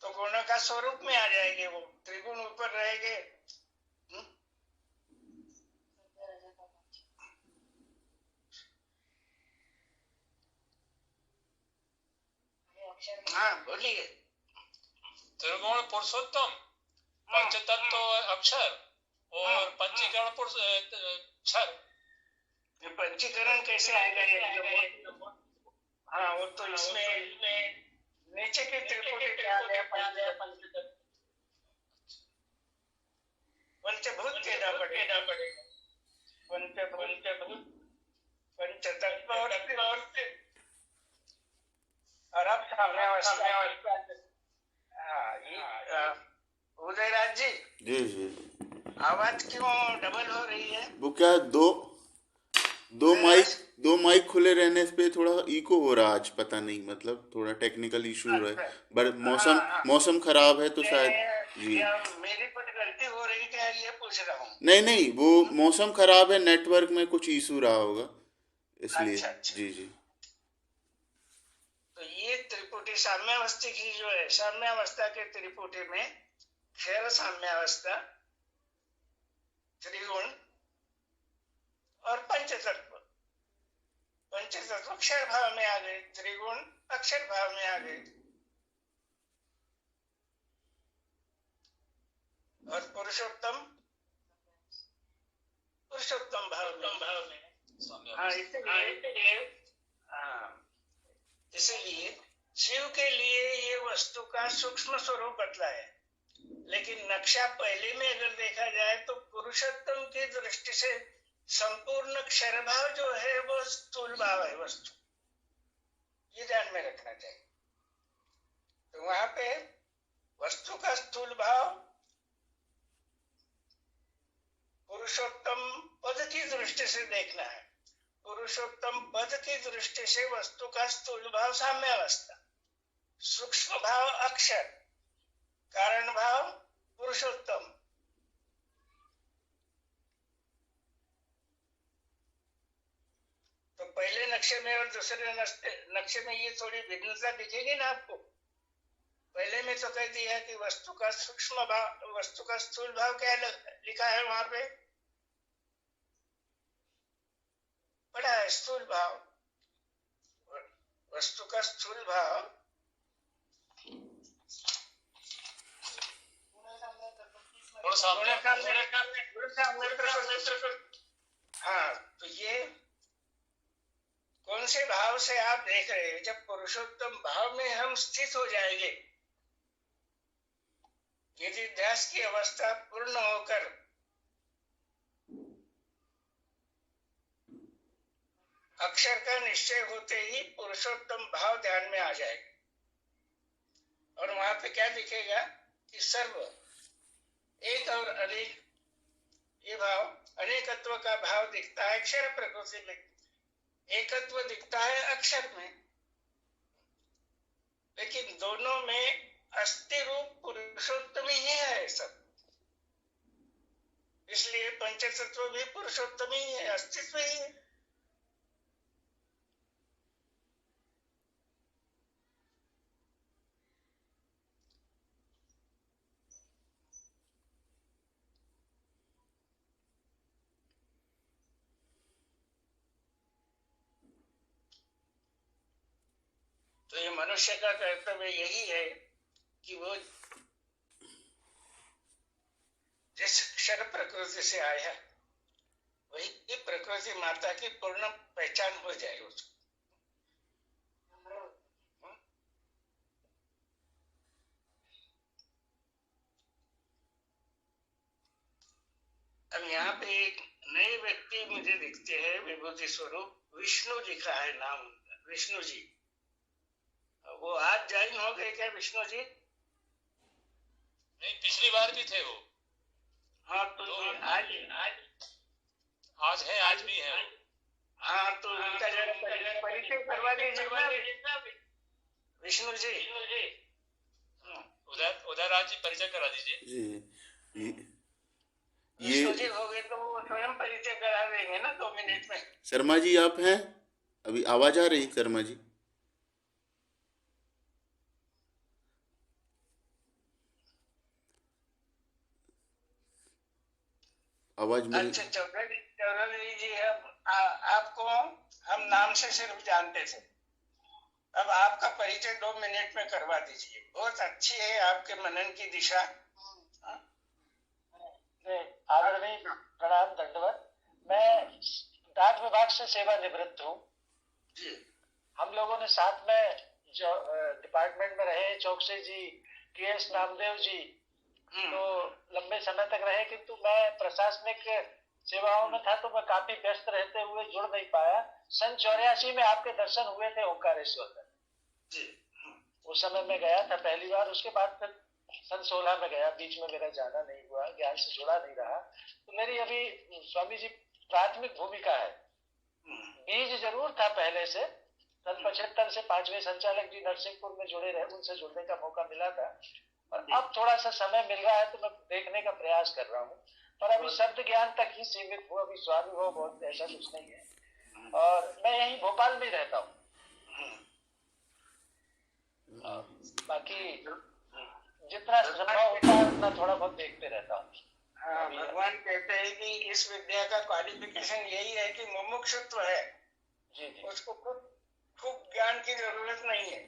तो गुणों का स्वरूप में आ जाएंगे, वो त्रिगुण ऊपर रहेंगे। हाँ बोलिए। त्रिगुण पुरुषोत्तम, पंचतत्व अक्षर और पंचीकरण पुरुष क्षर। पंचीकरण कैसे आएगा ये? हाँ, वो तो इसमें नीचे की त्रिपुटी पे आ गया पंचभूत कहना पड़ेगा। पंचभूत पंचतत्व और अब सामने उदयराज जी जी जी आवाज क्यों डबल हो रही है? वो क्या दो माइक खुले रहने पे थोड़ा इको हो रहा आज, पता नहीं, मतलब थोड़ा टेक्निकल इशू है। बट मौसम खराब है तो शायद जी मेरी कुछ गलती हो रही क्या, ये पूछ रहा हूँ। नहीं वो मौसम खराब है, नेटवर्क में कुछ इशू रहा होगा इसलिए। अच्छा। जी जी तो ये त्रिपुटी साम्यावस्था की जो है, साम्यावस्था के त्रिपुटी में क्षर साम्यावस्था, त्रिगुण और पंचतत्व। पंचतत्व अक्षर भाव में आ गए, त्रिगुण अक्षर भाव में आ गए, और पुरुषोत्तम भाव में। हाँ, इसलिए शिव के लिए ये वस्तु का सूक्ष्म स्वरूप बदला है, लेकिन नक्शा पहले में अगर देखा जाए तो पुरुषोत्तम की दृष्टि से संपूर्ण क्षर भाव जो है वो स्थूल भाव है वस्तु, ये ध्यान में रखना चाहिए। तो वहां पे वस्तु का स्थूल भाव पुरुषोत्तम पद की दृष्टि से देखना है, पुरुषोत्तम पद की दृष्टि से वस्तु का स्थूल भाव साम्यावस्था, सूक्ष्म भाव अक्षर, कारण भाव पुरुषोत्तम। तो पहले नक्शे में और दूसरे नक्शे में ये थोड़ी भिन्नता दिखेगी ना आपको। पहले में तो कह दिया कि वस्तु का सूक्ष्म भाव, वस्तु का स्थूल भाव क्या लिखा है वहां पे, पढ़ा है स्थूल भाव, वस्तु का स्थूल भाव हाँ। तो ये कौन से भाव से आप देख रहे हैं? जब पुरुषोत्तम भाव में हम स्थित हो जाएंगे, यदि ध्यास की अवस्था पूर्ण होकर अक्षर का निश्चय होते ही पुरुषोत्तम भाव ध्यान में आ जाएगा, और वहां पे क्या दिखेगा कि सर्व एक और अनेक, ये भाव अनेकत्व का भाव दिखता है अक्षर प्रकृति में, एकत्व दिखता है अक्षर में, लेकिन दोनों में अस्थि रूप पुरुषोत्तम ही है सब। इसलिए पंचतत्व भी पुरुषोत्तम ही है, अस्तित्व ही है। तो ये मनुष्य का कर्तव्य यही है कि वो जिस क्षर प्रकृति से आया वही प्रकृति माता की पूर्ण पहचान हो जाए उसको। अब यहाँ पे एक नए व्यक्ति मुझे दिखते हैं, विभूति स्वरूप विष्णु लिखा है नाम, विष्णु जी। वो आज ज्वाइन हो गए क्या विष्णु जी? नहीं, पिछली बार भी थे वो। हाँ, तो आज है, आज भी है। हाँ, तो उनका जरा परिचय करवा दीजिए विष्णु जी। उदयराज जी परिचय करा दीजिए। विष्णु जी हो गए तो वो स्वयं परिचय करा देंगे ना 2 मिनट में। शर्मा जी आप हैं? अभी आवाज आ रही शर्मा जी? आवाज मिल। अच्छा, चौधरी जी, आपको हम नाम से सिर्फ जानते थे, अब आपका परिचय 2 मिनट में करवा दीजिए। बहुत अच्छी है आपके मनन की दिशा। आदरणीय प्रणाम, दंडवत। मैं डाक विभाग से सेवानिवृत्त हूँ। हम लोगों ने साथ में जो डिपार्टमेंट में रहे, चौकसी जी, के.एस. नामदेव जी, तो लंबे समय तक रहे, किंतु मैं प्रशासनिक सेवाओं में था तो मैं काफी व्यस्त रहते हुए जुड़ नहीं पाया। सन 84 में आपके दर्शन हुए थे ओंकारेश्वर में, उस समय मैं गया था पहली बार। उसके बाद फिर सन 16 में गया, बीच में मेरा जाना नहीं हुआ, ज्ञान से जुड़ा नहीं रहा। तो मेरी अभी स्वामी जी प्राथमिक भूमिका है। बीज जरूर था पहले से, सन 75 से 5वें संचालक जी नरसिंहपुर में जुड़े रहे, उनसे जुड़ने का मौका मिला था। और अब थोड़ा सा समय मिल रहा है तो मैं देखने का प्रयास कर रहा हूँ, पर अभी शब्द ज्ञान तक ही सीमित हूँ, अभी स्वानुभव बहुत ऐसा कुछ नहीं है। और मैं यही भोपाल में रहता हूँ। बाकी जितना संभव होता है उतना थोड़ा बहुत देखते रहता हूँ। हाँ, भगवान कहते हैं कि इस विद्या का क्वालिफिकेशन यही है कि मुमुक्षुत्व है। जी जी। उसको खूब ज्ञान की जरूरत नहीं है।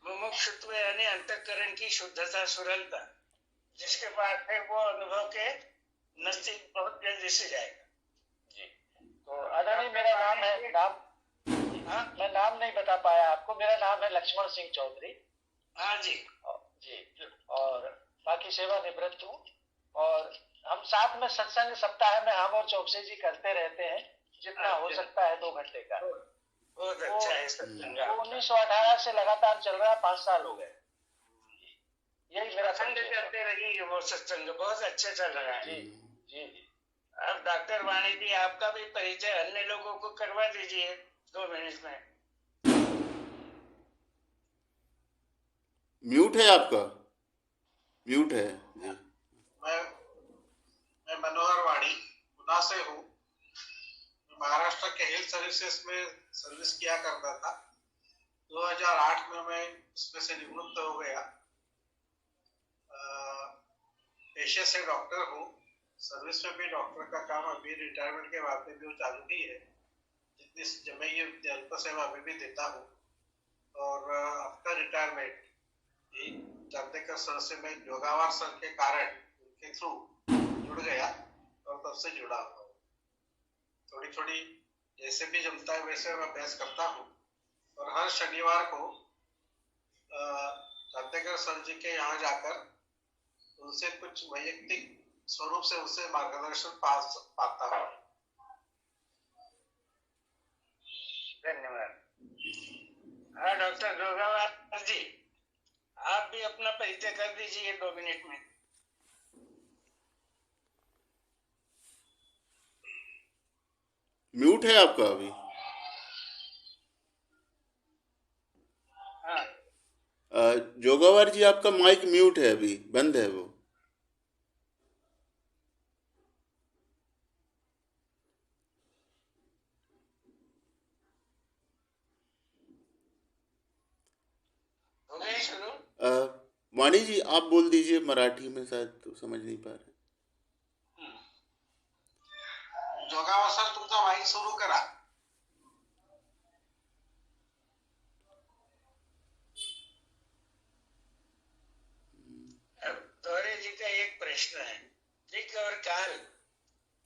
मुमुक्षुत्व यानी अंतःकरण की शुद्धता, सरलता, जिसके पास है वो अनुभव के नजदीक बहुत जल्दी से जाएगा। जी। तो आदरणीय, मेरा नाम है, हाँ, मैं नाम नहीं बता पाया आपको, मेरा नाम है लक्ष्मण सिंह चौधरी। हाँ जी जी। और बाकी सेवानिवृत्त हूँ। और हम साथ में सत्संग सप्ताह में हम और चौकसी जी करते रहते हैं, जितना हो सकता है 2 घंटे का। बहुत अच्छा है सत्संग। वो 1918 से लगातार चल रहा है, 5 साल हो गए। यही मेरा अखंड करते रहिए वो सत्संग, बहुत अच्छा चल रहा है। जी जी। अब डॉक्टर वाणी जी, आपका भी परिचय अन्य लोगों को करवा दीजिए 2 मिनट में। म्यूट है आपका, म्यूट है जी। मैं मनोहर वाणी गुना से हूँ। महाराष्ट्र के हेल्थ सर्विसेज में सर्विस किया करता था। 2008 में मैं इसमें से निवृत्त हो गया। पेशे से डॉक्टर हूँ। सर्विस में भी डॉक्टर का काम अभी रिटायरमेंट के बाद में भी चालू ही है। जितनी जब मैं ये अल्प सेवा अभी भी देता हूँ। और आफ्टर रिटायरमेंट चांदेकर सर से मैं जोगावार सर के कारण उनके थ्रू जुड़ गया और तब से जुड़ा हुआ हूँ। थोड़ी थोड़ी जैसे भी जमता है वैसे मैं अभ्यास करता हूँ। और हर शनिवार को चांदेकर सर जी के यहाँ जाकर उनसे कुछ वैयक्तिक स्वरूप से उनसे मार्गदर्शन पाता हूँ। धन्यवाद। हाँ डॉक्टर जोगावार जी, आप भी अपना परिचय कर दीजिए 2 मिनट में। म्यूट है आपका अभी। हाँ जोगावार जी, आपका माइक म्यूट है, अभी बंद है वो। हो गए शुरू। वाणी जी, आप बोल दीजिए मराठी में, शायद तो समझ नहीं पा रहे। जोगावार सर तुमचा माईक सुरू करा। गौरी जी का एक प्रश्न है, दिक् और काल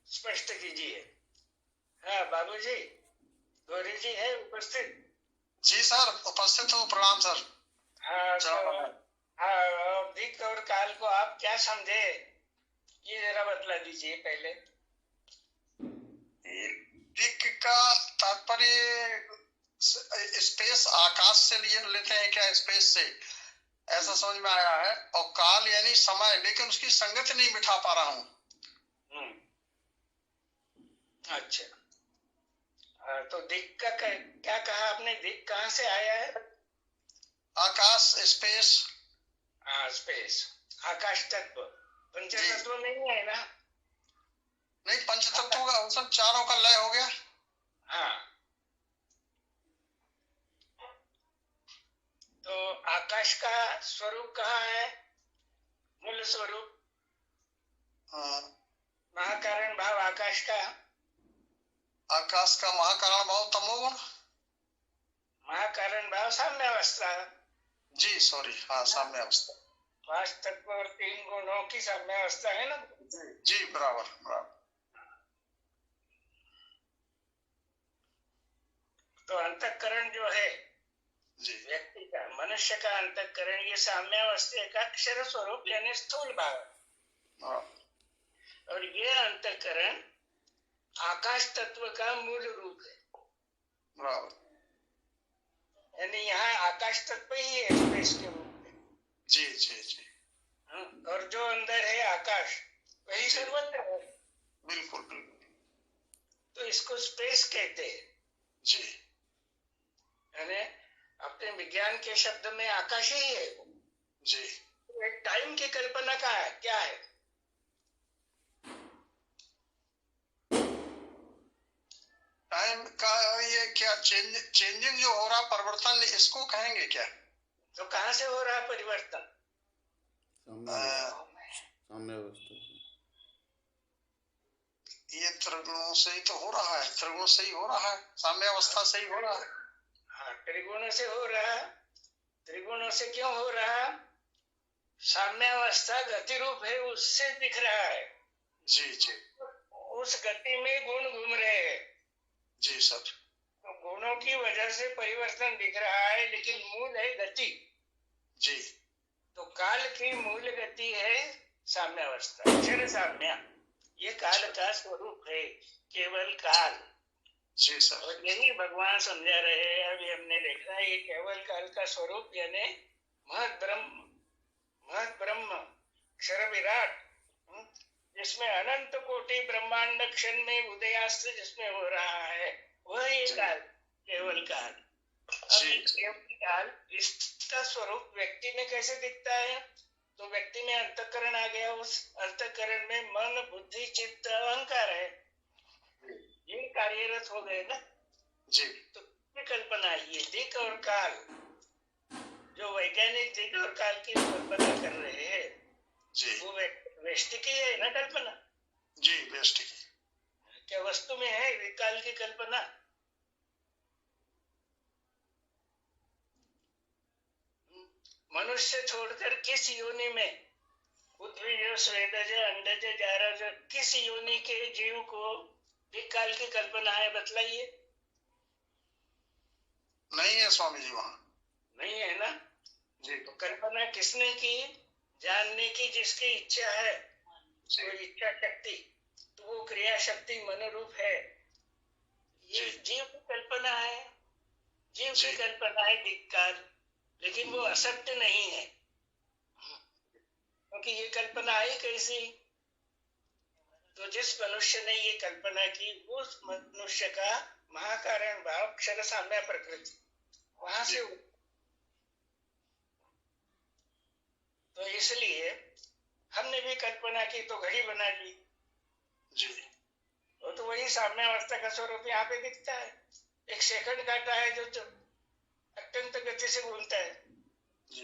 स्पष्ट कीजिए। हाँ बाबूजी, गौरी जी है उपस्थित? जी सर, उपस्थित हूँ। प्रणाम सर। हाँ हाँ, दिक् और काल को आप क्या समझे, ये जरा बतला दीजिए पहले। दिक् का तात्पर्य स्पेस, आकाश से लिए लेते हैं क्या, स्पेस से, ऐसा समझ में आया है। और काल यानी समय, लेकिन उसकी संगति नहीं बिठा पा रहा हूँ। अच्छा, तो दिक् का क्या कहा आपने, दिक् कहाँ से आया है? आकाश, स्पेस। हाँ स्पेस, आकाश तत्व, पंचतत्व नहीं है ना? नहीं, पंचतत्व का सब चारों का लय हो गया। हाँ, तो आकाश का स्वरूप कहाँ है, मूल स्वरूप? महाकारण भाव आकाश का, आकाश का महाकारण भाव तमोगुण, महाकारण भाव साम्य अवस्था। जी सॉरी, हाँ साम्य अवस्था। 5 तत्व और 3 गुणों की साम्य अवस्था है ना? जी बराबर बराबर। तो अंतःकरण जो है जी, व्यक्ति का, मनुष्य का अंतःकरण, ये साम्य अवस्था का अक्षर स्वरूप यानी स्थूल भाव। और ये अंतःकरण आकाश तत्व का मूल रूप है। बराबर। यानी यहाँ आकाश तत्व ही है स्पेस के रूप में। जी जी जी। और जो अंदर है आकाश, वही सर्वत्र है। बिल्कुल बिल्कुल। तो इसको स्पेस कहते हैं। जी, यानी अपने विज्ञान के शब्द में आकाश ही है वो। जी। एक टाइम की कल्पना का है, क्या है? टाइम का ये क्या चेंजिंग जो हो रहा, परिवर्तन, इसको कहेंगे क्या? तो कहाँ से हो रहा है परिवर्तन? साम्य अवस्था। ये त्रिगुणों से ही तो हो रहा है, त्रिगुण से ही हो रहा है, साम्यावस्था से ही हो रहा है। हाँ, त्रिगुणों से हो रहा है। त्रिगुणों से क्यों हो रहा? साम्यावस्था गति रूप है, उससे दिख रहा है। जी जी। उस गति में गुण घूम रहे हैं। जी सर। तो गुणों की वजह से परिवर्तन दिख रहा है, लेकिन मूल है गति। जी। तो काल की मूल गति है साम्यावस्था, क्षर साम्या। ये काल का स्वरूप है, केवल काल। जी सर। और यही भगवान समझा रहे हैं। अभी हमने देखा ये केवल काल का स्वरूप यानी महत ब्रह्म क्षर विराट, जिसमें अनंत कोटि ब्रह्मांड क्षण में उदयास्त जिसमें हो रहा है, वह ये काल, केवल काल। अब केवल काल, इसका स्वरूप व्यक्ति में कैसे दिखता है? तो व्यक्ति में अंतःकरण आ गया, उस अंतःकरण में मन बुद्धि चित्त अहंकार है, ये कार्यरत हो गए ना जी। तो कल्पना ये दिक और काल, जो वैज्ञानिक दिक और काल की कल्पना कर रहे हैं जी, वो व्यष्टि है ना कल्पना। जी व्यष्टि की। क्या वस्तु में है काल की कल्पना? मनुष्य छोड़कर किस योनि में, पृथ्वी स्वेदज अंडज जारज, किस योनि के जीव को काल की कल्पना है? बतलाइए। नहीं है स्वामी जी, वहाँ नहीं है ना जी। तो कल्पना किसने की? जानने की जिसकी इच्छा है, वो इच्छा शक्ति, तो वो क्रिया शक्ति मनोरूप है। ये जीव की कल्पना है, जीव की कल्पना है दिक्काल, लेकिन वो असत्य नहीं है, क्योंकि ये कल्पना आई कैसी? तो जिस मनुष्य ने ये कल्पना की, उस मनुष्य का महाकारण भाव क्षर साम्य प्रकृति वहां से। तो इसलिए हमने भी कल्पना की तो घड़ी बना ली जी। तो वही साम्यावस्था का स्वरूप यहाँ पे दिखता है। एक सेकंड काटा है जो अत्यंत गति से घूमता है,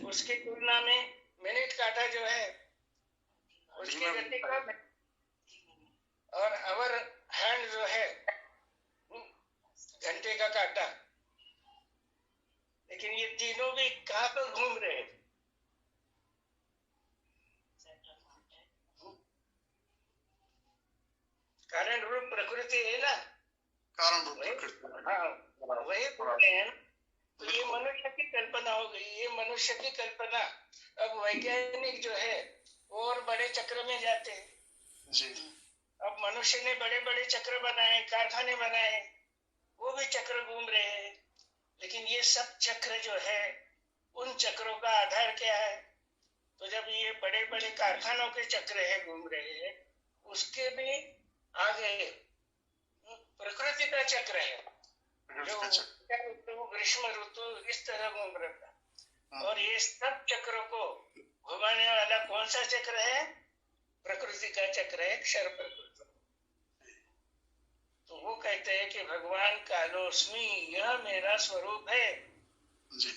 उसकी तुलना में मिनट काटा जो है उसकी गति कम है, और आवर हैंड जो है घंटे का काटा। लेकिन ये तीनों भी कहाँ पर घूम रहे हैं? कारण रूप प्रकृति है ना, कारण रूप प्रकृति। हाँ, वही बोल रहे हैं। तो ये मनुष्य की कल्पना हो गई, ये मनुष्य की कल्पना। अब वैज्ञानिक जो है और बड़े चक्र में जाते हैं जी। अब मनुष्य ने बड़े बड़े चक्र बनाए, कारखाने बनाए, वो भी चक्र घूम रहे हैं। लेकिन ये सब चक्र जो है, उन चक्रों का आधार क्या है? तो जब ये बड़े बड़े कारखानों के चक्र है घूम रहे हैं, उसके भी आगे प्रकृति का चक्र है, जो ऋतु ग्रीष्म ऋतु इस तरह घूम रहा है। और ये सब चक्रों को घुमाने वाला कौन सा चक्र है? प्रकृति का चक्र है, क्षर प्रकृति। तो वो कहते हैं कि भगवान कालोस्मी, यह मेरा स्वरूप है जी।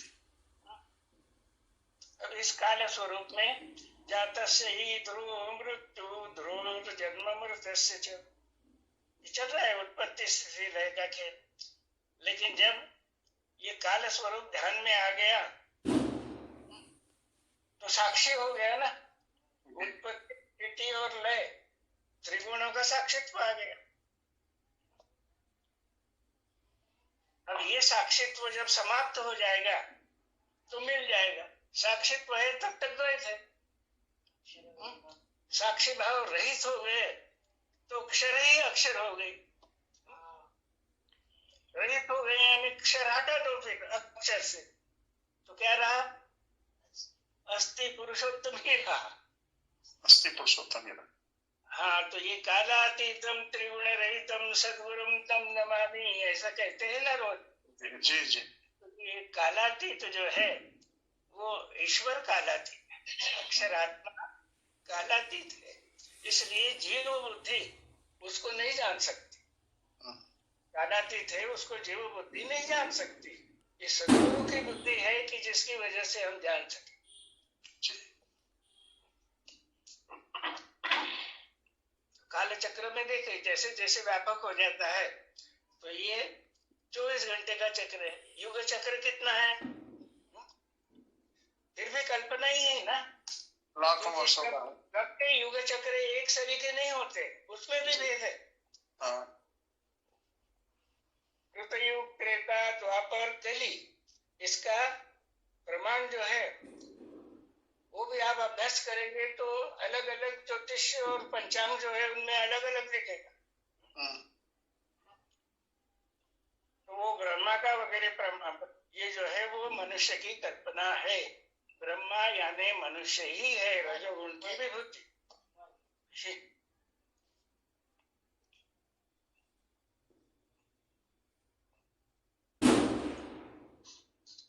अब इस काल स्वरूप में जातस्य ही ध्रुव मृत्यु ध्रुव जन्म मृत्यस्य च, चल रहा है उत्पत्ति स्थिति लय का खेल। लेकिन जब ये काल स्वरूप ध्यान में आ गया तो साक्षी हो गया ना, उत्पत्ति स्थिति और लय त्रिगुणों का साक्षित्व आ गया। अब ये साक्षित्व जब समाप्त हो जाएगा तो मिल जाएगा। साक्षित्व है तब तक द्वैत है, साक्षी भाव रहित हो गए तो अक्षर ही अक्षर हो गई। रहित हो गए यानी अक्षर हटा दो फिर अक्षर से, तो क्या रहा? अस्थि पुरुषोत्तम ही रहा। अस्थि पुरुषोत्तम ही रहा। हाँ, तो ये कालातीतम त्रिगुण रहितम सद्गुरुम तम नमामि, ऐसा कहते हैं ना रोज। जी जी। तो ये कालातीत जो है वो ईश्वर कालातीत है, अक्षरात्मा कालातीत है। इसलिए जीव बुद्धि उसको नहीं जान सकती, कालातीत है, उसको जीव बुद्धि नहीं जान सकती। ये सद्गुरु की बुद्धि है कि जिसकी वजह से हम जान सके। काल चक्र में देखे जैसे जैसे व्यापक हो जाता है, तो ये 24 घंटे का चक्र है। युग चक्र कितना है? फिर भी कल्पना ही है ना, लाखों वर्षों का। सबके युग चक्र एक सभी के नहीं होते, उसमें भी भेद है। हाँ। कृतयुग, त्रेता, द्वापर, कली, इसका प्रमाण जो है वो भी आप अभ्यास करेंगे तो अलग अलग ज्योतिष और पंचांग जो है उनमें अलग अलग दिखेगा। तो वो ब्रह्मा का वगैरह प्रमाण, ये जो है वो मनुष्य की कल्पना है। ब्रह्मा यानी मनुष्य ही है, रजोगुण की विभूति।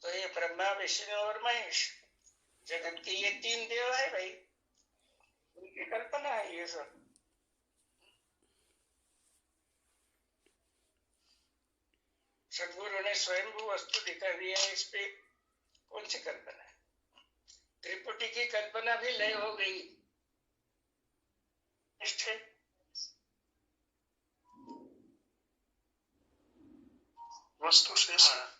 तो ये ब्रह्मा, विष्णु और महेश, जगत के ये 3 देव है भाई, उनकी कल्पना है ये सब। सदगुरु ने स्वयंभू वस्तु दिखा दिया, इस पे कौन सी कल्पना है? त्रिपुटी की कल्पना भी लय हो गई। वस्तु शेष। हाँ।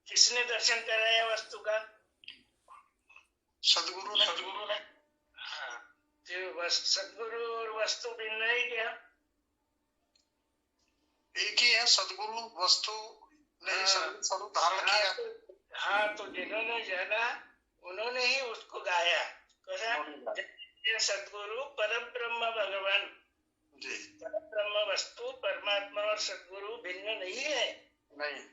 किसने दर्शन कराया वस्तु का? सदगुरु ने। हाँ, तो सदगुरु और वस्तु भिन्न है क्या? एक ही है, सदगुरु वस्तु ने ही स्वरूप धारण किया। हाँ, तो जिन्होंने जाना उन्होंने ही उसको गाया। सदगुरु परम ब्रह्म भगवान जी। परम ब्रह्म वस्तु परमात्मा और सदगुरु भिन्न नहीं है। नहीं।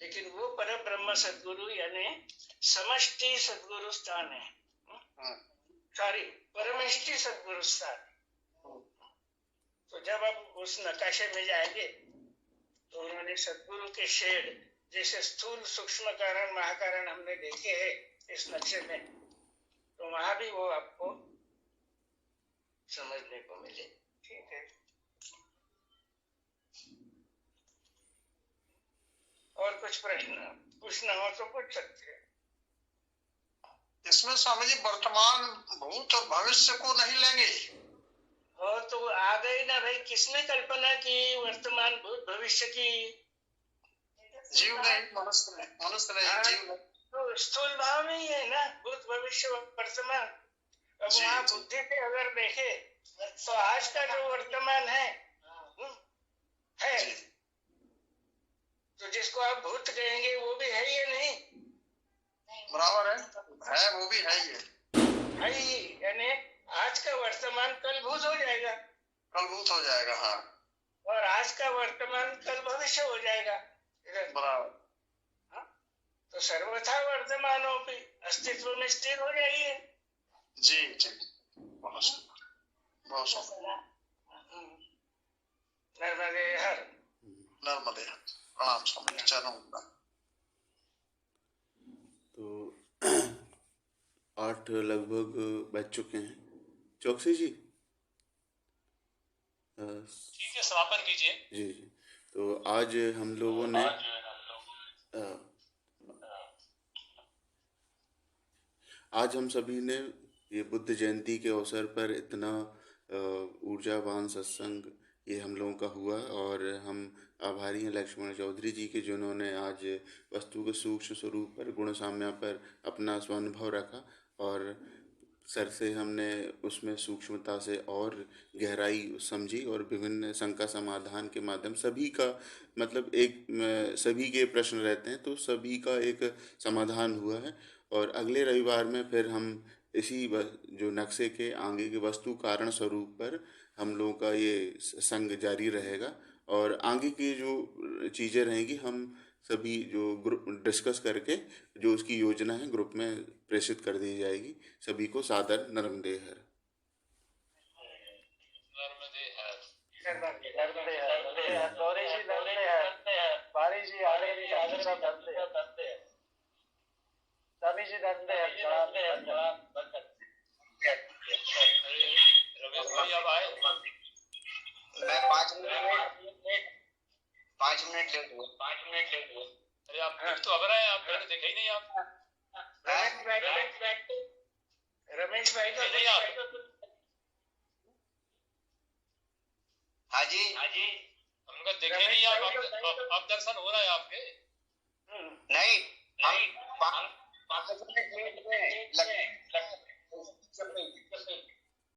लेकिन वो परम ब्रह्म सदगुरु यानी समष्टि सदगुरु स्थान है। सॉरी, परमिष्टि सदगुरु स्थान। तो जब आप उस नकाशे में जाएंगे तो उन्होंने सदगुरु के शेड, जैसे स्थूल सूक्ष्म कारण महाकारण हमने देखे हैं इस नक्शे में, तो वहां भी वो आपको समझने को मिले। ठीक है। और कुछ प्रश्न पूछना हो तो पूछ सकते हैं। इसमें स्वामी जी वर्तमान, भूत और भविष्य को नहीं लेंगे? और तो आ गई ना भाई, किसने कल्पना की वर्तमान भूत भविष्य की? जीव नहीं, मनुष्य नहीं, जीव नहीं। तो स्थूल भाव में ही है ना भूत भविष्य वर्तमान। अब वहाँ बुद्धि से अगर देखे तो आज का जो वर्तमान है तो जिसको आप भूत कहेंगे वो भी है या नहीं? बराबर है, वो भी है ही, यानी आज का वर्तमान कल भूत हो जाएगा। कल भूत हो जाएगा। हाँ। और आज का वर्तमान कल भविष्य हो जाएगा। बराबर। तो सर्वथा वर्तमानों भी अस्तित्व में स्थिर हो जाइए। जी जी, बहुत शुक्रिया। नर्मदे हर। नर्मदे हर। प्रणाम स्वामी, चरणों में। तो 8 लगभग बज चुके हैं। चौकसी जी, ठीक है, समापन कीजिए। जी जी। तो आज हम लोगों ने आज हम सभी ने ये बुद्ध जयंती के अवसर पर इतना ऊर्जावान सत्संग ये हम लोगों का हुआ, और हम आभारी हैं लक्ष्मण चौधरी जी के, जिन्होंने आज वस्तु के सूक्ष्म स्वरूप पर, गुण साम्य पर अपना स्वानुभव रखा, और सर से हमने उसमें सूक्ष्मता से और गहराई समझी, और विभिन्न शंका समाधान के माध्यम सभी का मतलब सभी के प्रश्न रहते हैं तो सभी का एक समाधान हुआ है। और अगले रविवार में फिर हम इसी जो नक्शे के आगे के वस्तु कारण स्वरूप पर हम लोगों का ये संग जारी रहेगा, और आगे की जो चीज़ें रहेंगी हम सभी जो ग्रुप डिस्कस करके जो उसकी योजना है ग्रुप में प्रेषित कर दी जाएगी। सभी को सादर नर्मदे हर। गौरी जी नर्मदे हर, बारी जी आगे जी डॉक्टर साहब नर्मदे हर, स्वामी जी नर्मदे हर। रमेश भाई अब आए? मैं 5 मिनट लेट हुआ। अरे आप तो अब रहे हैं, आप मैंने देखा ही नहीं। आप रमेश भाई का नहीं आप हाँ जी हमको दिखे नहीं आप दर्शन हो रहा है आपके नहीं हम